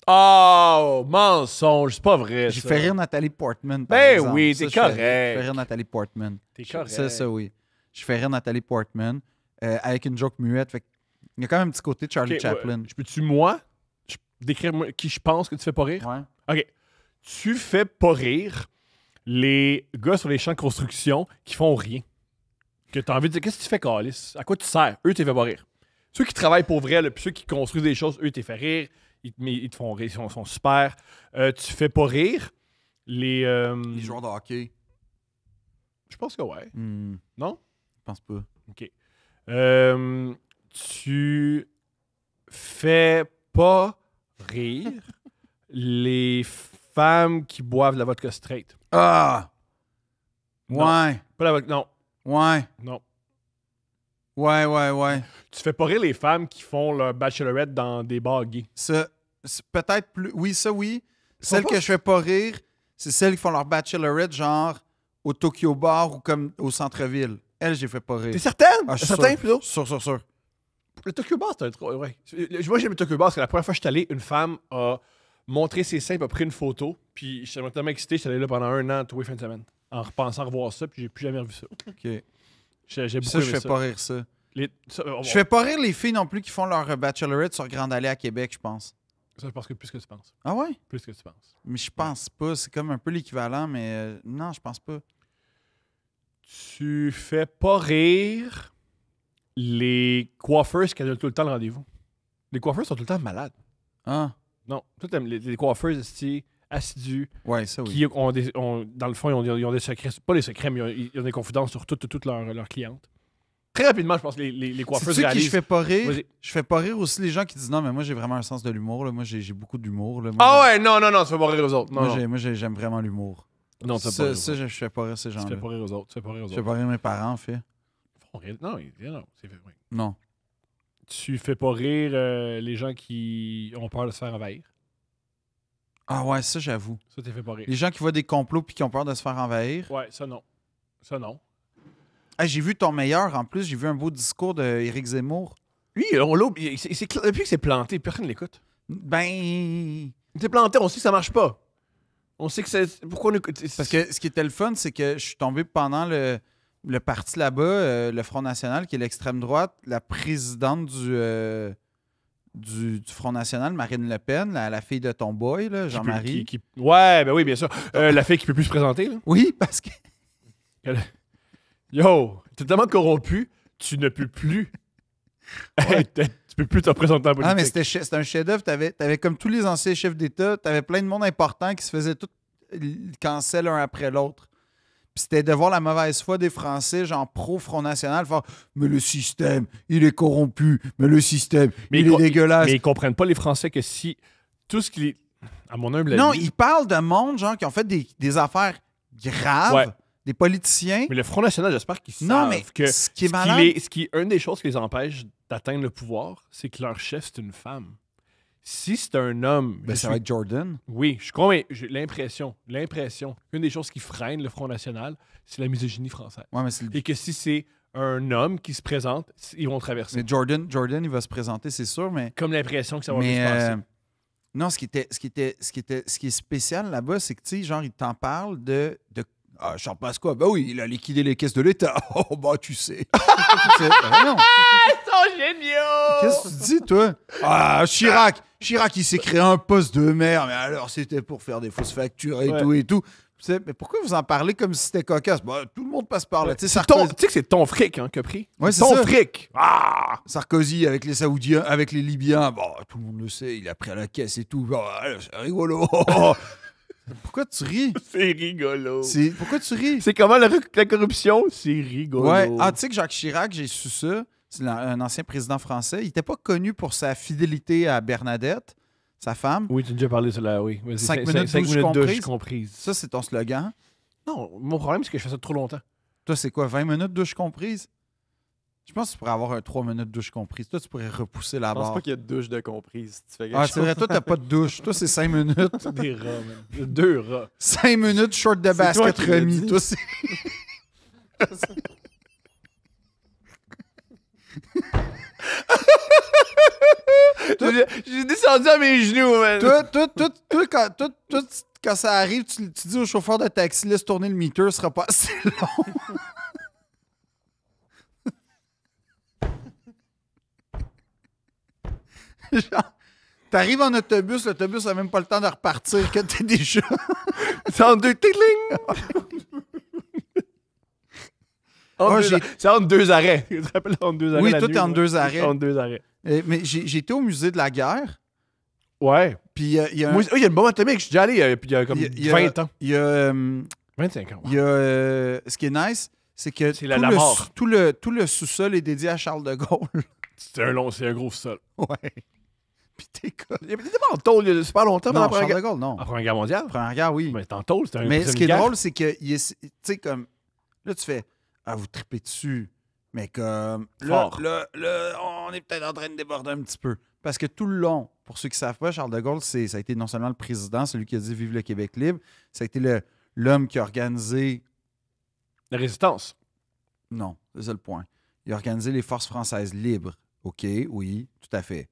Oh, mensonge, c'est pas vrai. J'ai ça. fait rire Nathalie Portman. Par Ben exemple. oui, Ça, t'es je fais rire- correct. Je fais rire Nathalie Portman. T'es correct. Ça, oui. Je fais rire Nathalie Portman avec une joke muette. Fait que il y a quand même un petit côté de Charlie Ok, Chaplin. ouais. Je peux-tu, moi, décrire qui je pense que tu fais pas rire? Ouais. OK. Tu fais pas rire les gars sur les champs de construction qui font rien. Que t'as envie de dire, qu'est-ce que tu fais, Calis? À quoi tu sers? Eux, t'es fait pas rire. Ceux qui travaillent pour vrai, là, puis ceux qui construisent des choses, eux, t'es fait rire. Ils te font rire, ils sont super. Tu fais pas rire les... Les joueurs de hockey. Je pense que ouais. Non? Je pense pas. OK. Tu fais pas rire les femmes qui boivent de la vodka straight. Ah! Non. Ouais. Pas la vodka. Non. Ouais. Non. Ouais. Tu fais pas rire les femmes qui font leur bachelorette dans des bars gays. Ça, c'est peut-être plus. Oui, ça, oui. Sont Celles pas- que je fais pas rire, c'est celles qui font leur bachelorette, genre au Tokyo Bar ou comme au centre-ville. Elles, je les fais pas rire. T'es certaine? Ah, je suis certain, sûr. plutôt? Sûr. Le Tokyo Bar, c'est un trop. Ouais. Moi, j'aime le Tokyo Bar parce que la première fois que je suis allé, une femme a montré ses seins, puis a pris une photo. Puis j'étais tellement excité, j'étais allé là pendant un an, tous les fins de semaine. En repensant revoir ça, puis j'ai plus jamais revu ça. OK. J'ai beaucoup Ça, je aimé fais ça. pas rire ça. Je Je fais pas rire les filles non plus qui font leur bachelorette sur Grande Allée à Québec, je pense. Ça, je pense que plus que tu penses. Ah ouais? Plus que tu penses. Mais je pense pas. C'est comme un peu l'équivalent, mais non, je pense pas. Tu fais pas rire les coiffeurs qui annulent tout le temps le rendez-vous. Les coiffeurs sont tout le temps malades. Ah, Non. Toi, t'aimes les coiffeurs assidus ouais, ça oui. qui ont dans le fond, ils ont des secrets. Pas des secrets, mais ils ont des confidences sur toutes leurs clientes. Très rapidement, je pense que les coiffeurs Sais-tu qui réalisent. je fais pas rire? Vas-y. Je fais pas rire aussi les gens qui disent non, mais moi j'ai vraiment un sens de l'humour. Là. Moi j'ai beaucoup d'humour. Là. Moi, Ah ouais, non, tu fais pas rire aux autres. Non, Moi, non. j'aime vraiment l'humour. Non, tu fais pas rire aux Ça, autres. je fais pas rire ces Tu gens-là. fais pas rire aux autres. Tu fais pas rire aux Je fais autres. pas rire mes parents, en fait. Ils font rire. Non, c'est fait. Oui. Non. Tu fais pas rire les gens qui ont peur de se faire envahir. Ah ouais, ça j'avoue. Ça, t'es fait pas rire. Les gens qui voient des complots puis qui ont peur de se faire envahir. Ouais, ça, non. Ça, non. Hey, j'ai vu ton meilleur en plus, j'ai vu un beau discours d'Éric Zemmour. Lui, on l'a oublié. Depuis que c'est planté, personne ne l'écoute. Ben. C'est planté, on sait que ça marche pas. On sait que c'est. Pourquoi on écoute? Parce que ce qui était le fun, c'est que je suis tombé pendant le parti là-bas, le Front National, qui est l'extrême droite, la présidente du Front National, Marine Le Pen, la fille de ton boy, là, Jean-Marie. Ouais, ben oui, bien sûr. La fille qui peut plus se présenter, là. Oui, parce que. Yo, t'es tellement corrompu, tu ne peux plus. Ouais. Tu peux plus te présenter en politique. Ah, mais c'était un chef-d'œuvre. T'avais comme tous les anciens chefs d'État, t'avais plein de monde important qui se faisait tout cancel un après l'autre. Puis c'était de voir la mauvaise foi des Français, genre pro-Front National, faire mais le système, il est corrompu, mais le système, il est dégueulasse. Mais ils comprennent pas, les Français, que si tout ce qui. À mon humble Non, avis. ils parlent de monde, genre, qui ont fait des affaires graves, Ouais. des politiciens. Mais le Front National, j'espère qu'ils savent Non, mais que. ce qui est malade. Une des choses qui les empêche d'atteindre le pouvoir, c'est que leur chef, c'est une femme. Si c'est un homme. Ben, je ça suis- va être Jordan. Oui, je suis convaincu. J'ai l'impression. Une des choses qui freine le Front National, c'est la misogynie française. Ouais, mais c'est le- Et que si c'est un homme qui se présente, ils vont traverser. mais Jordan, il va se présenter, c'est sûr, mais. Comme l'impression que ça va bien Mais se passer. non, ce qui est spécial là-bas, c'est que, tu sais, genre, il t'en parle de Charles Pasqua. Ben oui, il a liquidé les caisses de l'État. Oh, bah, tu sais. Ben non. Ils sont géniaux! Qu'est-ce que tu dis, toi? Ah, Chirac, il s'est créé un poste de maire, mais alors, c'était pour faire des fausses factures et Ouais. tout et tout. Tu sais, mais pourquoi vous en parlez comme si c'était cocasse? Ben, tout le monde passe par là. Tu sais, C'est ton- Sarkozy, tu sais que c'est ton fric hein, qui a pris? Ouais, c'est ton ça. fric! Ah! Sarkozy avec les Saoudiens, avec les Libyens, bon, tout le monde le sait, il a pris à la caisse et tout. Bon, c'est rigolo. Pourquoi tu ris? C'est rigolo. Pourquoi tu ris? C'est comment la corruption? C'est rigolo. Ouais. Ah, tu sais que Jacques Chirac, j'ai su ça. C'est un ancien président français. Il n'était pas connu pour sa fidélité à Bernadette, sa femme. Oui, tu as déjà parlé de ça, oui. Vas-y, 5 minutes, cinq douche minutes douche comprise. comprise. Ça, c'est ton slogan. Non, mon problème, c'est que je fais ça trop longtemps. Toi, c'est quoi? 20 minutes douche comprise? Je pense que tu pourrais avoir un 3 minutes douche comprise. Toi, tu pourrais repousser la Je pense barre. pas qu'il y a de douche de comprise. Tu fais quelque Ah, chose. c'est vrai. Toi, t'as pas de douche. Toi, c'est 5 minutes. Des rats, man. 2 rats. 5 minutes short de C'est toi basket qui l'as remis. dit. Toi, c'est... J'ai descendu à mes genoux, man. Toi, quand ça arrive, tu dis au chauffeur de taxi, laisse tourner le meter, ce sera pas assez long. Genre, t'arrives en autobus, l'autobus a même pas le temps de repartir que t'es déjà... C'est en deux. Tic-ling! Ah, C'est entre 2 arrêts. Tu te rappelles entre 2 arrêts? Oui, la toi, nuit, t'es entre ouais. 2 arrêts. Entre 2 arrêts. Mais j'ai été au musée de la guerre, Ouais. puis il y a un... Moi, il y a une bombe atomique. Je suis déjà allé puis il y a comme Il y a- 20 ans. Il y a 25 ans. Il y a, ce qui est nice, c'est que C'est la mort. tout le sous-sol est dédié à Charles de Gaulle. C'est un gros sol. Ouais. Puis t'es comme... Il était pas en tôle il y a super longtemps Non, pendant la Charles de Première Gaulle, non. Première Guerre mondiale. Première guerre, oui. Mais c'est en tôle, c'était un Mais ce qui est guerre. drôle, c'est que, tu sais, comme, là, tu fais, ah, vous tripez dessus. Mais comme, là, Fort. là, on est peut-être en train de déborder un petit peu. Parce que tout le long, pour ceux qui ne savent pas, Charles de Gaulle, ça a été non seulement le président, celui qui a dit Vive le Québec libre, ça a été l'homme qui a organisé. La résistance. Non, c'est ça le point. Il a organisé les forces françaises libres. OK, oui, tout à fait.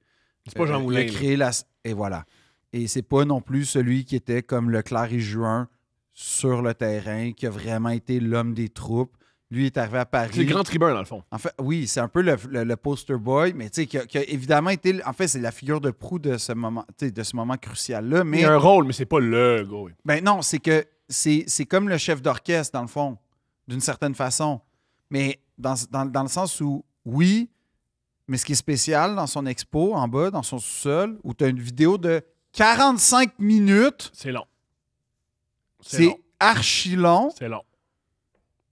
C'est pas Jean Moulin. Il a créé et voilà. Et c'est pas non plus celui qui était comme Leclerc et Juin sur le terrain, qui a vraiment été l'homme des troupes. Lui est arrivé à Paris. C'est le grand tribun, dans le fond. En fait, oui, c'est un peu le poster boy, mais tu sais, qui a évidemment été. En fait, c'est la figure de proue de ce moment, de ce moment crucial-là. Mais Il a un rôle, mais c'est pas le gars. Oui. ben non, c'est que c'est comme le chef d'orchestre, dans le fond, d'une certaine façon. Mais dans le sens où, oui, mais ce qui est spécial dans son expo, en bas, dans son sous-sol, où tu as une vidéo de 45 minutes, C'est long. c'est archi long. C'est long.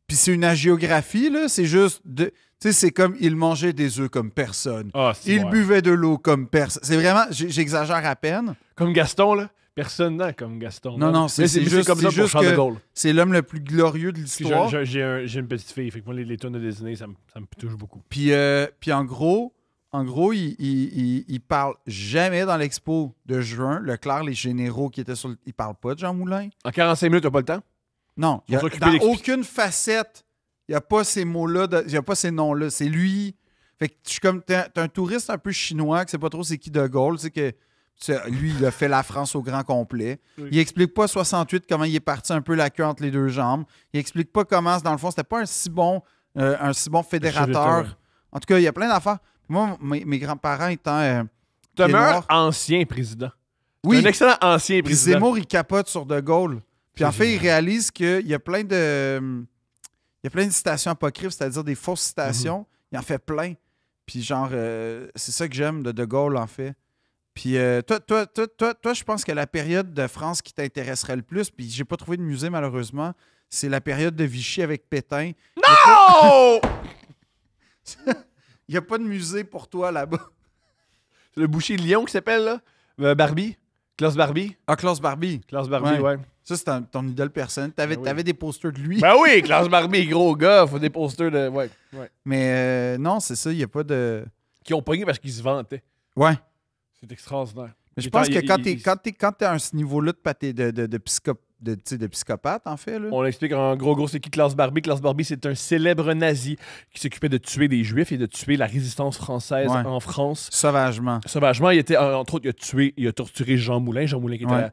Puis c'est une hagiographie, là. C'est juste. Tu sais, c'est comme il mangeait des œufs comme personne. Ah, c'est Il ouais. buvait de l'eau comme personne. C'est vraiment. J'exagère à peine. Comme Gaston, là. Personne n'a comme Gaston. Non, non, Mais c'est juste- comme ça c'est pour juste Charles de que- Gaulle. C'est l'homme le plus glorieux de Parce que l'histoire. j'ai une petite fille. Fait que moi, les tonnes de Disney, ça me touche beaucoup. Puis en gros, il parle jamais dans l'expo de juin. Leclerc, les généraux qui étaient sur le. Il parle pas de Jean Moulin. En 45 minutes, t'as pas le temps? Non. Ils sont occupés Dans d'expliquer. aucune facette, il n'y a pas ces mots-là, il n'y a pas ces noms-là. C'est lui. Fait que je suis comme. T'es un touriste un peu chinois qui sait pas trop c'est qui de Gaulle. Tu sais que. Lui, il a fait la France au grand complet. Oui. Il explique pas 68 comment il est parti un peu la queue entre les deux jambes. Il explique pas comment, dans le fond, c'était pas un si bon fédérateur. En tout cas, il y a plein d'affaires. Moi, mes grands-parents étant. T'as pieds un noirs. ancien président. Oui, Un excellent ancien puis président. Zemmour, il capote sur De Gaulle. Puis en C'est fait, il génial. réalise qu'il y a plein de. Il y a plein de citations apocryphes, c'est-à-dire des fausses citations. Mhm. Il en fait plein. Puis genre, c'est ça que j'aime de Gaulle, en fait. Puis toi, je pense que la période de France qui t'intéresserait le plus, puis j'ai pas trouvé de musée malheureusement, c'est la période de Vichy avec Pétain. Oh! Il n'y a pas de musée pour toi là-bas. C'est le boucher de Lyon qui s'appelle, là? Barbie? Klaus Barbie? Ah, Klaus Barbie. Klaus Barbie, ouais. Ça, c'est ton idole personnelle. Ben oui. T'avais des posters de lui. Ben oui, Klaus Barbie, gros gars. Faut des posters de. Ouais. Mais non, c'est ça, il n'y a pas de. Qui ont pogné parce qu'ils se vantaient. Ouais. C'est extraordinaire. Mais je Il pense est- que il- quand t'es à ce niveau-là de psychopathe, en fait, là. On explique en gros, c'est qui Klaus Barbie? Klaus Barbie, c'est un célèbre nazi qui s'occupait de tuer des Juifs et de tuer la résistance française Ouais. en France. Sauvagement. Sauvagement, il était, entre autres, il a torturé Jean Moulin. Jean Moulin qui était Ouais. la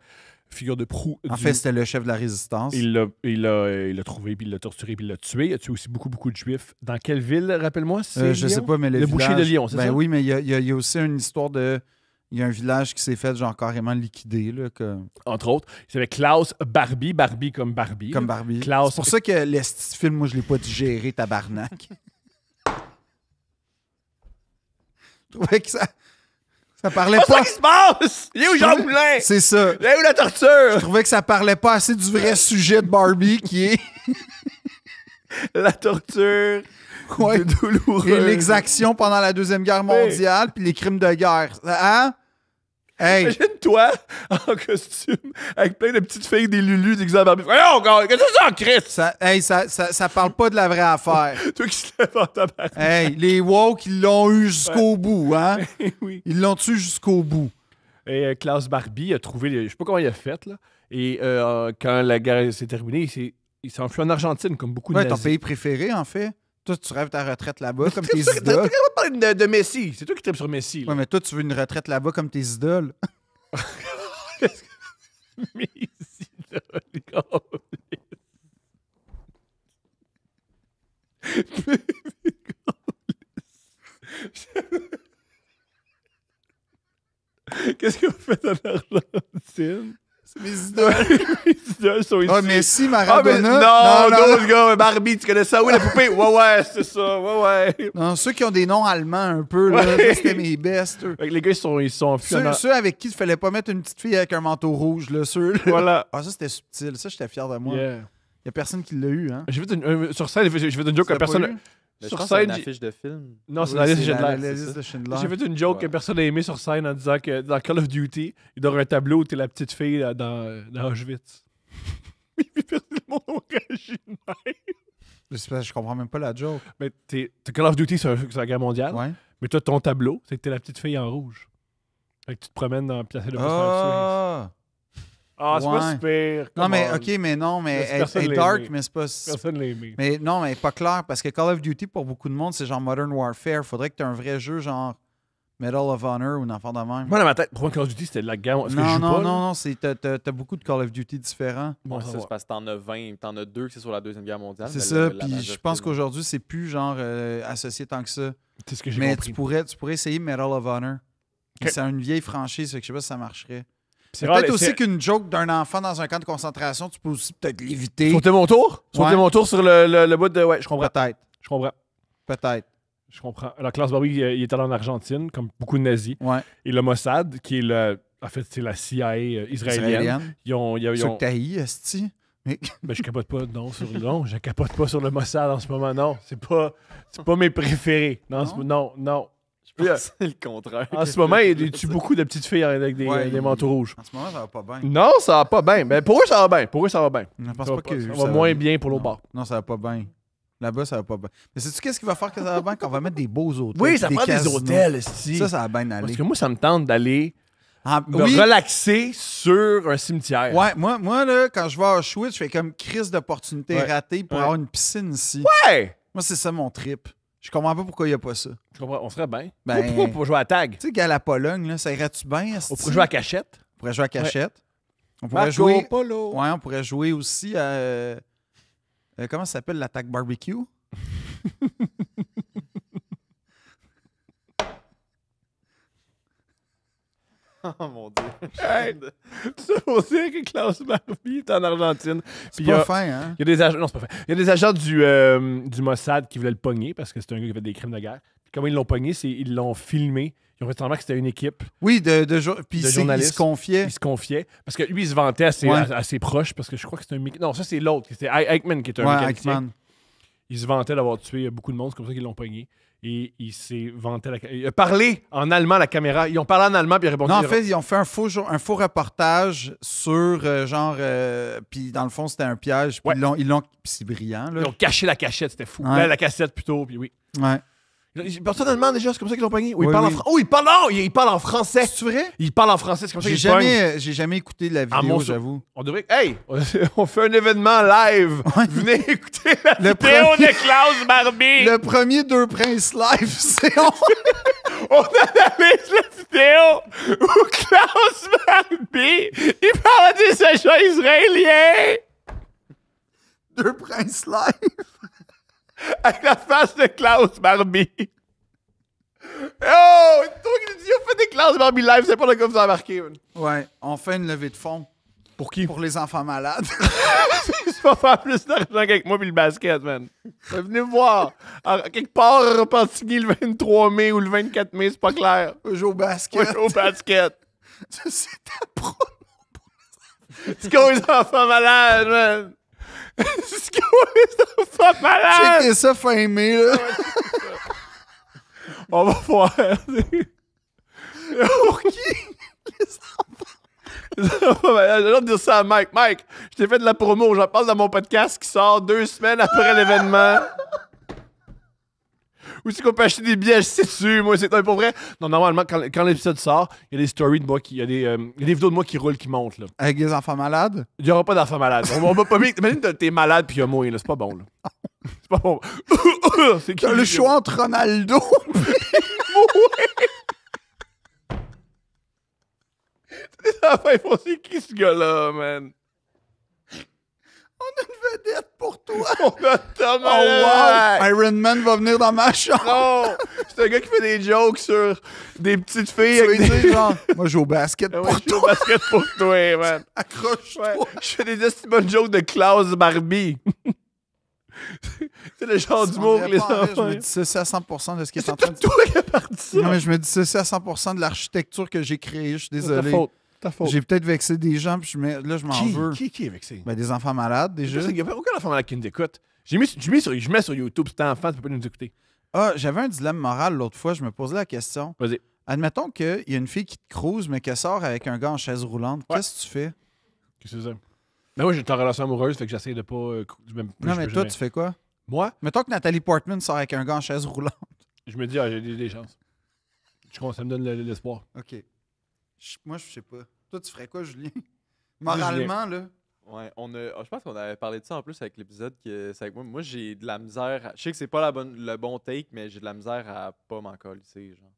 figure de proue. En fait, c'était le chef de la résistance. il l'a trouvé, puis il l'a torturé, puis il l'a tué. Il a tué aussi beaucoup de Juifs. Dans quelle ville, rappelle-moi? C'est Je Lyon? sais pas, mais Le boucher village- de Lyon, c'est ben ça? oui, mais il y a aussi une histoire de. Il y a un village qui s'est fait genre carrément liquider, là, Entre autres. C'est avec Klaus Barbie. Barbie comme Barbie. comme Barbie. Klaus- C'est pour ça que le petit film, moi, je l'ai pas digéré, tabarnak. Je trouvais que ça parlait C'est ça pas. qui se passe! Il est où Jean Moulin? C'est ça. Il est où la Je torture? trouvais que ça parlait pas assez du vrai sujet de Barbie qui est La torture. ouais, Douloureux. et l'exaction pendant la Deuxième Guerre mondiale puis les crimes de guerre. Hein? Hey, Imagine-toi en costume avec plein de petites filles des Lulu déguisées en Barbie. Voyons, gars, qu'est-ce que c'est ça, Chris? ça parle pas de la vraie affaire. Toi qui se lève en tabarnak. Hey, les woke, ils l'ont eu jusqu'au bout, hein? Oui. Ils l'ont tué jusqu'au bout. Et Klaus Barbie a trouvé, je sais pas comment il a fait, là. Et quand la guerre s'est terminée, il s'est enfui en Argentine, comme beaucoup de Ouais, ton nazis. pays préféré, en fait. Toi, tu rêves ta retraite là-bas comme tes T'as idoles. pas parlé de Messi. C'est toi qui tripes sur Messi. Là. Ouais, mais toi, tu veux une retraite là-bas comme tes idoles. Messi, là, les gars. Qu'est-ce que vous faites en Argentine? C'est mes idoles. Les idoles sont ici. Ah, Messi, Ah, mais Maradona. non, d'autres gars, Barbie, tu connais ça? Oui, la poupée? Ouais, c'est ça. Ouais. Non, ceux qui ont des noms allemands un peu, là, Ouais. ça, c'était mes bestes. eux. Fait que les gars, ils sont enfuis en Ceux avec qui il fallait pas mettre une petite fille avec un manteau rouge, là, ceux. Voilà. Ah, ça, c'était subtil. Ça, j'étais fier de moi. Yeah. Il y a personne qui l'a eu, hein? J'ai fait sur scène, j'ai fait une joke Tu que l'as pas personne. eu? Mais je Sur pense que c'est scène, une j'ai- affiche de film. Non, c'est Oui, la liste de la Schindler. liste c'est de ça. Schindler. J'ai fait une joke que Ouais. personne n'a aimé sur scène en disant que dans Call of Duty, il doit y avoir un tableau où t'es la petite fille là, dans Auschwitz. Puis personne le monde a réagi de même. Je comprends même pas la joke. Mais t'as Call of Duty, c'est la guerre mondiale. Ouais. Mais toi, ton tableau, c'est que t'es la petite fille en rouge. Fait que tu te promènes dans puis t'essaies de pas se faire tuer. Ah! Ah, c'est pas Ouais. super. Non, come mais on. OK, mais non, mais Parce que personne elle est l'a dark, aimé. mais c'est pas... Personne l'a aimé. Mais non, mais pas clair, parce que Call of Duty, pour beaucoup de monde, c'est genre Modern Warfare. Faudrait que tu aies un vrai jeu, genre Medal of Honor ou une affaire de même. Moi, dans ma tête, pour moi, Call of Duty, c'était de la guerre. Parce que je Non, joue non, pas, non, là. non, t'as beaucoup de Call of Duty différents. Bon, Ouais, ça ça, va. c'est parce que t'en as 20, t'en as 2 qui c'est sur la Deuxième Guerre mondiale. C'est mais ça, la puis je majorité, pense là. qu'aujourd'hui, c'est plus genre associé tant que ça. C'est ce que j'ai Mais compris. tu pourrais essayer Medal of Honor. Ok. C'est une vieille franchise, fait que je sais pas si ça marcherait. C'est Peut-être rare, aussi c'est- qu'une joke d'un enfant dans un camp de concentration, tu peux aussi peut-être l'éviter. Sauter mon tour? Sauter Ouais. mon tour sur le bout de. Ouais, je comprends. Peut-être, Je comprends. peut-être. Je comprends. Alors, Klaus Barbie, il est allé en Argentine, comme beaucoup de nazis. Ouais. Et le Mossad, qui est le. En fait, c'est la CIA israélienne. Ils ont. Ceux que t'haïs, esti. Mais Ben, je capote pas, non, je capote pas sur le Mossad en ce moment, non. C'est pas mes préférés. Non, non. Je pense que c'est le contraire. En ce moment, il tue beaucoup de petites filles avec des, Ouais, des manteaux rouges. en ce moment, ça va pas bien. Non, ça va pas bien. Ben, pour eux, ça va bien. Pour eux, ça va bien. Je pense Ça pas va, que ça va moins bien pour l'autre Non. bord. Non, ça va pas bien. Là-bas, ça va pas bien. Mais sais-tu qu'est-ce qui va faire que ça va bien? Qu'on va mettre des beaux hôtels. Oui, ça prend des casinos. hôtels, esti. Ça va bien Parce aller. que moi, ça me tente d'aller me Oui. relaxer sur un cimetière. Ouais, moi là, quand je vais à Auschwitz, je fais comme crise d'opportunité Ouais. ratée pour Ouais. avoir une piscine ici. Ouais! Moi, c'est ça mon trip. Je comprends pas pourquoi il n'y a pas ça. Je comprends, on serait bien. Ben- Pourquoi pour jouer à tag? Tu sais, gars, la Pologne, là, ça irait-tu bien? esti? On pourrait jouer à cachette. On pourrait jouer à cachette. On pourrait Marco jouer. Polo. Ouais, on pourrait jouer aussi à. Comment ça s'appelle l'attaque barbecue? Oh mon dieu. Hey. Ça pour dire que Klaus Barbie est en Argentine. C'est Puis il y pas a- fin, hein? Il y a des agents, non, c'est pas fait. Il y a des agents du Mossad qui voulaient le pogner parce que c'est un gars qui fait des crimes de guerre. Puis comment ils l'ont pogné, c'est ils l'ont filmé. Ils ont fait semblant que c'était une équipe. Oui, puis De il journalistes. se confiait. Ils se confiaient. Parce que lui, il se vantait à ses, Ouais. à ses proches parce que je crois que c'est un. Non, ça, c'est l'autre. C'était Eichmann qui est un Ouais, mécanicien. Eichmann. Il se vantait d'avoir tué beaucoup de monde. C'est comme ça qu'ils l'ont pogné. Et il s'est vanté. Il a parlé en allemand à la caméra. Ils ont parlé en allemand puis il a répondu. Non, en fait, ils ont fait un faux reportage sur puis dans le fond, c'était un piège. Puis Ouais. ils l'ont. Puis c'est brillant, là. Ils ont caché la cachette. C'était fou. Ouais. Ben, la cassette plutôt. Puis oui. Ouais. Ils parlent en allemand déjà. C'est comme ça qu'ils l'ont pogné. Ou Oui, il parle oui. en français. Oh, il parle. Non, il parle en français. C'est vrai? Il parle en français. C'est comme ça J'ai qu'ils le pognent. j'ai jamais écouté la À mon vidéo, sou- j'avoue. On devrait. Hey! On fait un événement live! Ouais. Venez écouter la Le vidéo premier- de Klaus Barbie! Le premier Deux Princes live, c'est On analyse la vidéo où Klaus Barbie il parle à des agents israéliens Deux Princes live. avec la face de Klaus Barbie. Oh! Toi qui dis, on fait des Klaus Barbie live, c'est pas là comme ça a marqué. Man. Ouais, on fait une levée de fonds Pour qui? pour les enfants malades. Tu vas faire plus d'argent qu'avec moi puis le basket, man. Venez me voir. Quelque part à Repentigny le 23 mai ou le 24 mai, c'est pas clair. Jouer au basket. Ouais, au basket. C'est ta pro. C'est qu'on les enfants malades, man. C'est qu'on les enfants malades. Checkez ça fin mai, là. On va voir. Pour qui? J'ai l'air de dire ça à Mike. Mike, je t'ai fait de la promo. J'en parle dans mon podcast qui sort 2 semaines après l'événement. Où c'est qu'on peut acheter des billets, je sais dessus. Moi, c'est pour vrai. Non, normalement, quand l'épisode sort, il y a des stories de moi il y a des vidéos de moi qui roulent, qui montent. Là. Avec des enfants malades? Il n'y aura pas d'enfants malades. On va pas mis. Imagine, t'es malade puis il y a moi, là. C'est pas bon, là. C'est pas bon. C'est qui, T'as le choix entre Ronaldo. Enfin, ils font, c'est qui ce gars-là, man? On a une vedette pour toi. On a Tom Oh Holland. wow! Iron Man va venir dans ma chambre. Non! C'est un gars qui fait des jokes sur des petites filles Tu veux avec des... dire, genre, moi, je joue au basket Ah ouais, pour je joue au toi. basket pour toi, man. Accroche-toi. Ouais. Je fais des esti bonnes jokes de Klaus Barbie. C'est le genre d'humour que les enfants... Je me dis ça à 100% de ce qui est C'est en train pas de... toi qui as parti ça. Non, mais je me dis ça à 100% de l'architecture que j'ai créée. Je suis C'est ta désolé. faute. Ta faute. J'ai peut-être vexé des gens, puis là, je m'en veux. Qui est vexé? Ben, des enfants malades, déjà. Il n'y a aucun enfant malade qui nous écoute. Je mets sur YouTube, si t'es enfant, tu peux pas nous écouter. Ah, j'avais un dilemme moral l'autre fois, je me posais la question. Vas-y. Admettons qu'il y a une fille qui te crouse, mais qui sort avec un gars en chaise roulante. Ouais. Qu'est-ce que tu fais? Qu'est-ce que c'est ça? Ben moi, j'ai une relation amoureuse, fait que j'essaie de pas. Non, mais toi, tu fais quoi? Moi, Mettons que Nathalie Portman sort avec un gars en chaise roulante. je me dis, j'ai des chances. Ça me donne l'espoir. OK. Moi, je sais pas. Toi, tu ferais quoi, Julien? Moralement, là? Ouais, je pense qu'on avait parlé de ça en plus avec l'épisode que c'est avec moi. Moi, j'ai de la misère. Je sais que c'est pas le bon take, mais j'ai de la misère à pas m'en coller, genre.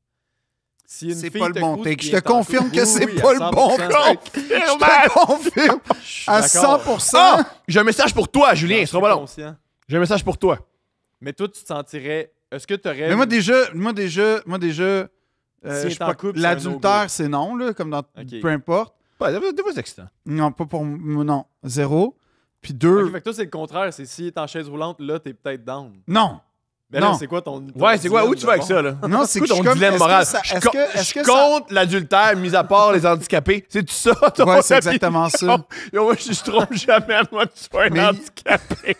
Si une C'est fille pas le te bon crouse take. puis Je te elle t'en confirme crouse, que c'est oui, pas à le bon 100%. take. Je te confirme Je suis à d'accord. 100%. Ah! J'ai un message pour toi, J'en Julien, ce suis sera pas long. conscient. J'ai un message pour toi. Mais toi, tu te sentirais. Est-ce que tu aurais. Mais moi, déjà, je Si suis t'es en pas- couple, c'est un l'adultère, no-go. c'est non, là, comme dans Ok. peu importe. Ouais, des fois, c'est excitant. Non, pas pour non, 0. Puis 2, Ok, fait que toi, c'est le contraire. C'est s'il est en chaise roulante, là, t'es peut-être down. non. Mais là, Non. c'est quoi ton. Ouais, c'est quoi? dilemme Où tu vas avec de ça, là? Non, c'est que quoi je suis ton comme, dilemme est-ce que moral? ça- Je est-ce que- je est-ce que ça- contre l'adultère, mis à part les handicapés. C'est tout ça, ton Ouais, c'est avis? exactement ça. Yo, moi, je trompe jamais à moi que tu sois un Mais- handicapé.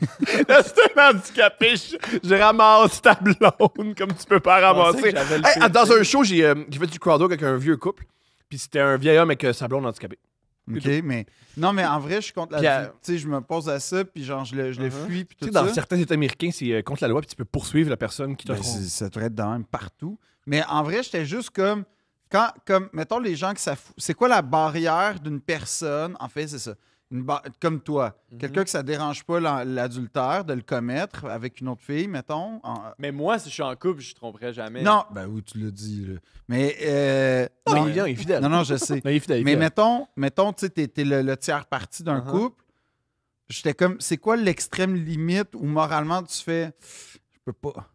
Là, c'est un handicapé. Je ramasse ta blonde comme tu peux pas pensais ramasser. que j'avais le Hey, fait, dans tu sais. un show, j'ai fait du crowd work avec un vieux couple. Puis c'était un vieil homme avec sa blonde handicapée. OK, mais non, mais en vrai, je suis contre Puis, la. Tu sais, je me pose à ça, puis genre, je le fuis, puis Tu tout sais, dans ça. certains États américains, c'est contre la loi, puis tu peux poursuivre la personne qui t'a Ben, trompé. ça devrait être dans même partout. Mais en vrai, j'étais juste comme. Comme, mettons, les gens que ça fout. C'est quoi la barrière d'une personne? En fait, c'est ça. Comme toi. Quelqu'un que ça dérange pas l'adultère de le commettre avec une autre fille, mettons. Mais moi, si je suis en couple, je tromperais jamais. Non, ben oui, tu l'as dit. Là. Mais. Non, non, il est fidèle. non, je sais. Non, il est fidèle. il est Mais fidèle. mettons, tu sais, t'es le tiers parti d'un Uh-huh. couple. J'étais comme, c'est quoi l'extrême limite où moralement tu fais, je peux pas.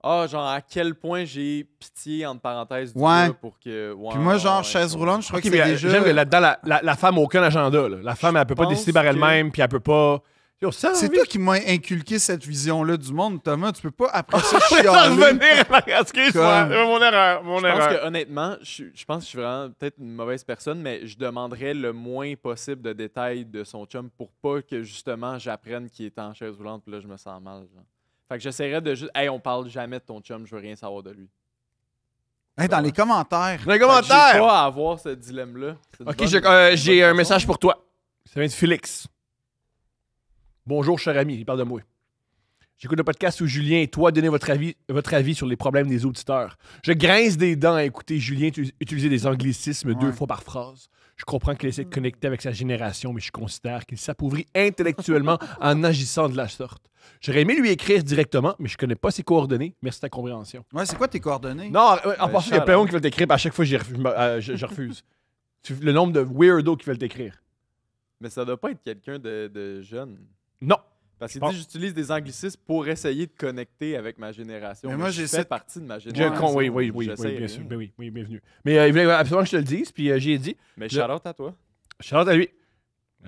Ah, genre, à quel point j'ai pitié, entre parenthèses, du Ouais. gars pour que. Ouais, Puis moi, genre, ouais, chaise ouais. roulante, je crois Ok, que mais c'est déjà. j'aime que là-dedans, la femme n'a aucun agenda. Là. La femme, elle peut pas pense décider par que- elle-même, puis elle peut pas. Yo, ça, C'est envie. toi qui m'as inculqué cette vision-là du monde, Thomas. Tu peux pas, après ça, Je vais chialer. revenir à la. Excuse-moi, Comme- mon erreur. Mon Je pense erreur. que honnêtement, je pense que je suis vraiment peut-être une mauvaise personne, mais je demanderais le moins possible de détails de son chum pour pas que justement j'apprenne qu'il est en chaise roulante, puis là je me sens mal. Genre. Fait que j'essaierais de juste. Hey, on parle jamais de ton chum, je veux rien savoir de lui. Hey, dans les commentaires. Dans les Fait que j'ai commentaires. pas à avoir ce dilemme-là. C'est une Ok, bonne- j'ai bonne un façon. message pour toi. Ça vient de Félix. Bonjour, cher ami. Il parle de moi. J'écoute le podcast où Julien et toi donnez votre avis sur les problèmes des auditeurs. Je grince des dents à écouter Julien utiliser des anglicismes 2 Ouais. fois par phrase. Je comprends qu'il essaie de connecter avec sa génération, mais je considère qu'il s'appauvrit intellectuellement en agissant de la sorte. J'aurais aimé lui écrire directement, mais je connais pas ses coordonnées. Merci de ta compréhension. Ouais, c'est quoi tes coordonnées? Non, en passant, il y a plein de shout-out. monde qui veulent t'écrire, puis à chaque fois, je refuse. Le nombre de weirdos qui veulent t'écrire. Mais ça doit pas être quelqu'un de jeune. Non. Parce qu'il Bon. dit j'utilise des anglicismes pour essayer de connecter avec ma génération. Mais moi, je j'essaie fais de- partie de ma Je génération. oui, J'essaie bien rien. sûr. Ben oui, bienvenue. Mais il voulait absolument que je te le dise, puis j'ai dit, Mais shout-out à toi. Charlotte à lui.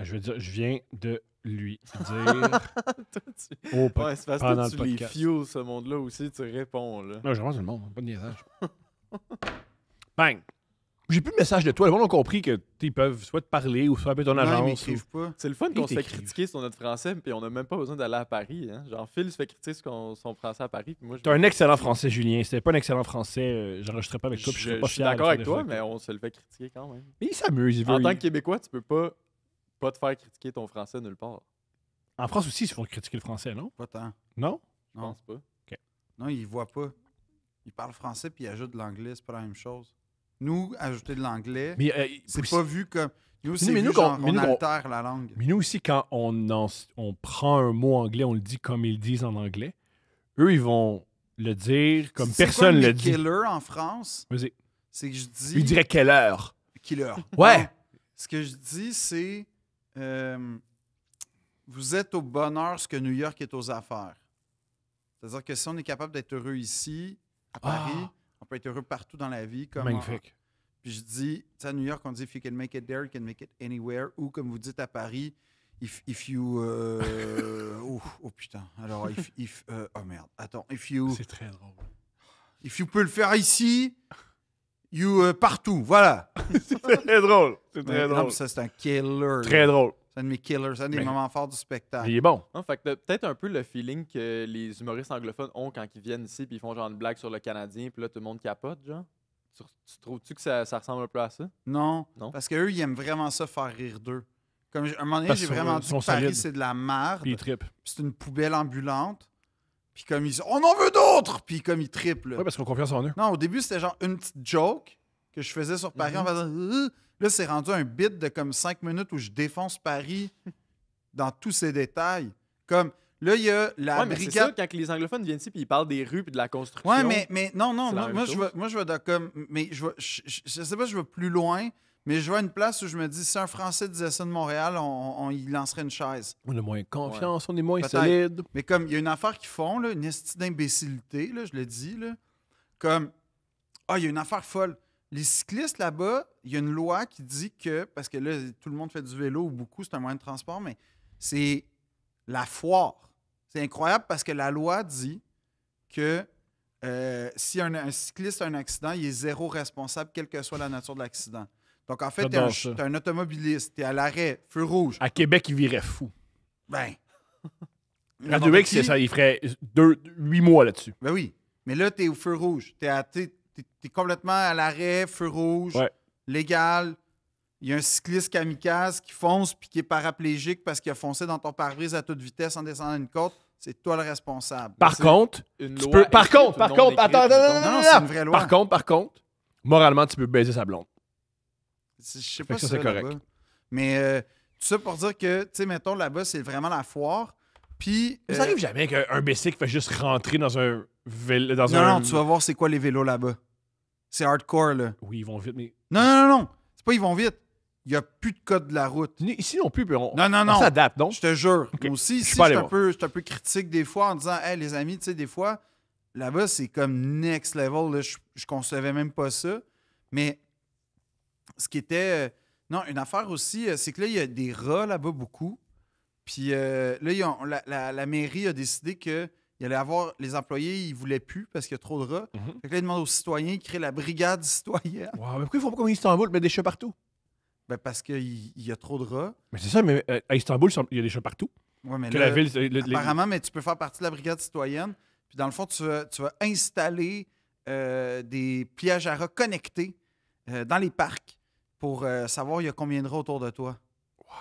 Je veux dire, je viens de lui dire au Ouais, c'est parce pendant que le tu les podcast. fuels, ce monde-là aussi, tu réponds, là. Non, je rentre tout le monde, pas de niaisage. Bang! J'ai plus de message de toi. Le monde a compris que ils peuvent soit te parler ou soit appeler ton Non, ils agence. m'écrivent pas. C'est le fun qu'on se fait t'écrivent. critiquer sur notre français, puis on n'a même pas besoin d'aller à Paris. Hein? Genre, Phil se fait critiquer sur son français à Paris, puis moi, T'as un excellent français, Julien. Si t'avais pas un excellent français, j'enregistrerais pas avec toi. puis je serais pas suis fier de d'accord faire avec des toi, choses mais on se le fait critiquer quand même. Mais il s'amuse. En tant que Québécois, tu peux pas te faire critiquer ton français nulle part. En France aussi, ils se font critiquer le français, non? Pas tant. Non? Je Non. pense pas. Non, ils voient pas. Ils parlent français puis ils ajoutent de l'anglais, c'est pas la même chose. Nous, ajouter de l'anglais, Mais, c'est aussi- pas vu comme. Nous, c'est mais vu nous, genre, mais on nous, altère la langue. Mais nous aussi, quand on prend un mot anglais, on le dit comme ils le disent en anglais. Eux, ils vont le dire comme C'est personne quoi le le dit. killer en France, Vas-y. c'est que je dis. Lui dirait quelle heure? Killer. Ouais. Non. Ce que je dis, c'est. Vous êtes au bonheur ce que New York est aux affaires. C'est-à-dire que si on est capable d'être heureux ici, à Paris, Ah. on peut être heureux partout dans la vie. Comme Magnifique. Puis je dis, tu sais, à New York, on dit if you can make it there, you can make it anywhere. Ou comme vous dites à Paris, if you. oh putain. Alors, oh merde. Attends. C'est très drôle. If you peux le faire ici, partout, voilà. C'est très drôle. C'est Mais très non, drôle. ça, c'est un killer. Très drôle. C'est un de mes killers, c'est un des Mais- moments forts du spectacle. Il est bon. Non, fait que peut-être un peu le feeling que les humoristes anglophones ont quand ils viennent ici puis ils font genre une blague sur le Canadien puis là tout le monde capote, genre. Tu trouves-tu que ça ressemble un peu à ça? Non, Non? parce qu'eux, ils aiment vraiment ça faire rire d'eux. Comme à un moment donné, Parce j'ai qu'ils sont- vraiment ils dit sont que Paris, solides. c'est de la merde. Puis il trippe. Puis c'est une poubelle ambulante. Puis comme ils disent, on en veut d'autres! Puis comme ils trippent. Là. Oui, parce qu'on a confiance en eux. Non, au début, c'était genre une petite joke que je faisais sur Paris en faisant Là, c'est rendu un bit de comme 5 minutes où je défonce Paris dans tous ses détails. Comme là, il y a la Ouais, mais c'est ça, brigade. quand les anglophones viennent ici puis ils parlent des rues puis de la construction. Ouais, mais non, c'est la même moi, chose. je vais dans comme. Mais je sais pas, je vais plus loin, mais je vais à une place où je me dis, si un Français disait ça de Montréal, on y lancerait une chaise. On a moins confiance, on est moins Peut-être. solide. Mais comme il y a une affaire qu'ils font, là, une esti d'imbécilité, là, je le dis, là, comme il y a une affaire folle. Les cyclistes là-bas, il y a une loi qui dit que, parce que là, tout le monde fait du vélo ou beaucoup, c'est un moyen de transport, mais c'est la foire. C'est incroyable parce que la loi dit que si un cycliste a un accident, il est zéro responsable, quelle que soit la nature de l'accident. Donc, en fait, J'adore ça. t'es un automobiliste, t'es à l'arrêt, feu rouge. À Québec, il virait fou. Ben. Radio X, Qui- il ferait 8 mois là-dessus. Ben oui. Mais là, t'es au feu rouge. T'es complètement à l'arrêt, feu rouge, Ouais. légal. Il y a un cycliste kamikaze qui fonce puis qui est paraplégique parce qu'il a foncé dans ton pare-brise à toute vitesse en descendant une côte. C'est toi le responsable. Par c'est contre, Une tu loi peux. Par écrite contre, ou par non contre, écrite, attends, mettons. Non, non, c'est une vraie loi. Par contre, moralement, tu peux baiser sa blonde. Je sais Fait pas que ça, si c'est correct. là-bas. Mais tout ça pour dire que, tu sais, mettons, là-bas, c'est vraiment la foire. Puis. Ça arrive jamais qu'un bicycle fait juste rentrer dans un vélo. Dans Non, un... non, tu vas voir c'est quoi les vélos là-bas. C'est hardcore, là. Oui, ils vont vite, mais. Non, non, non, non. C'est pas ils vont vite. Il n'y a plus de code de la route. Ici non plus, puis on, Non, non, on non. s'adapte, non? Je te jure. Ok. Moi aussi, Je ici, suis je pas suis allé un peu critique des fois en disant, hey, les amis, tu sais, des fois, là-bas, c'est comme next level. Là, je concevais même pas ça. Mais ce qui était. Non, une affaire aussi, c'est que là, il y a des rats là-bas beaucoup. Puis là, la mairie a décidé qu'il allait avoir. Les employés, ils voulaient plus parce qu'il y a trop de rats. Mhm. Fait que là, ils demandent aux citoyens de créer la brigade citoyenne. Wow, mais pourquoi ils font pas comme Istanbul, mettre des chats partout? Ben, parce qu'il y a trop de rats. Mais c'est ça, mais à Istanbul, il y a des chats partout. Ouais, mais Que là, la ville. apparemment, mais tu peux faire partie de la brigade citoyenne. Puis dans le fond, tu vas installer des pièges à rats connectés dans les parcs pour savoir il y a combien de rats autour de toi. Wow!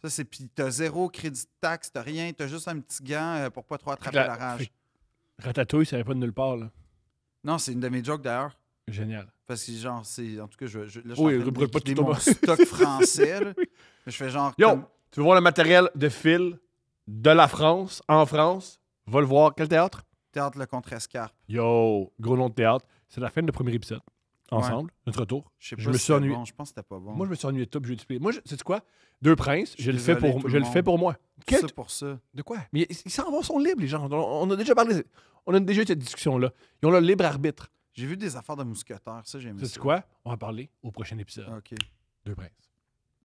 Ça, c'est. Puis t'as zéro crédit de taxe, t'as rien, t'as juste un petit gant pour pas trop attraper la rage. Ratatouille, ça vient pas de nulle part, là. Non, c'est une de mes jokes d'ailleurs. Génial. Parce que, genre, c'est. En tout cas, là, je suis Oui, en train de brûle pas liquider tout ton- mon stock français. Là. Je fais genre. Yo, comme- tu veux voir le matériel de Phil de la France, en France? Va le voir. Quel théâtre? Théâtre Le Contrescarpe. Yo, gros nom de théâtre. C'est la fin de notre premier épisode. Ensemble, notre retour. Je sais Je pas me si suis c'était ennuyé. bon. Je pense que c'était pas bon. Moi, je me suis ennuyé de tout, puis je vais t'expliquer. Moi, sais-tu quoi? Deux princes, Je je suis le fais désolé, pour, tout je le le fais monde. pour moi. Tout Quel- ça pour ça. De quoi? Mais ils s'en vont, sont libres, les gens. On a déjà parlé. On a déjà eu cette discussion-là. Ils ont le libre arbitre. J'ai vu des affaires de mousquetaires. Ça, j'aime ça. Sais-tu quoi? On va en parler au prochain épisode. OK. Deux princes.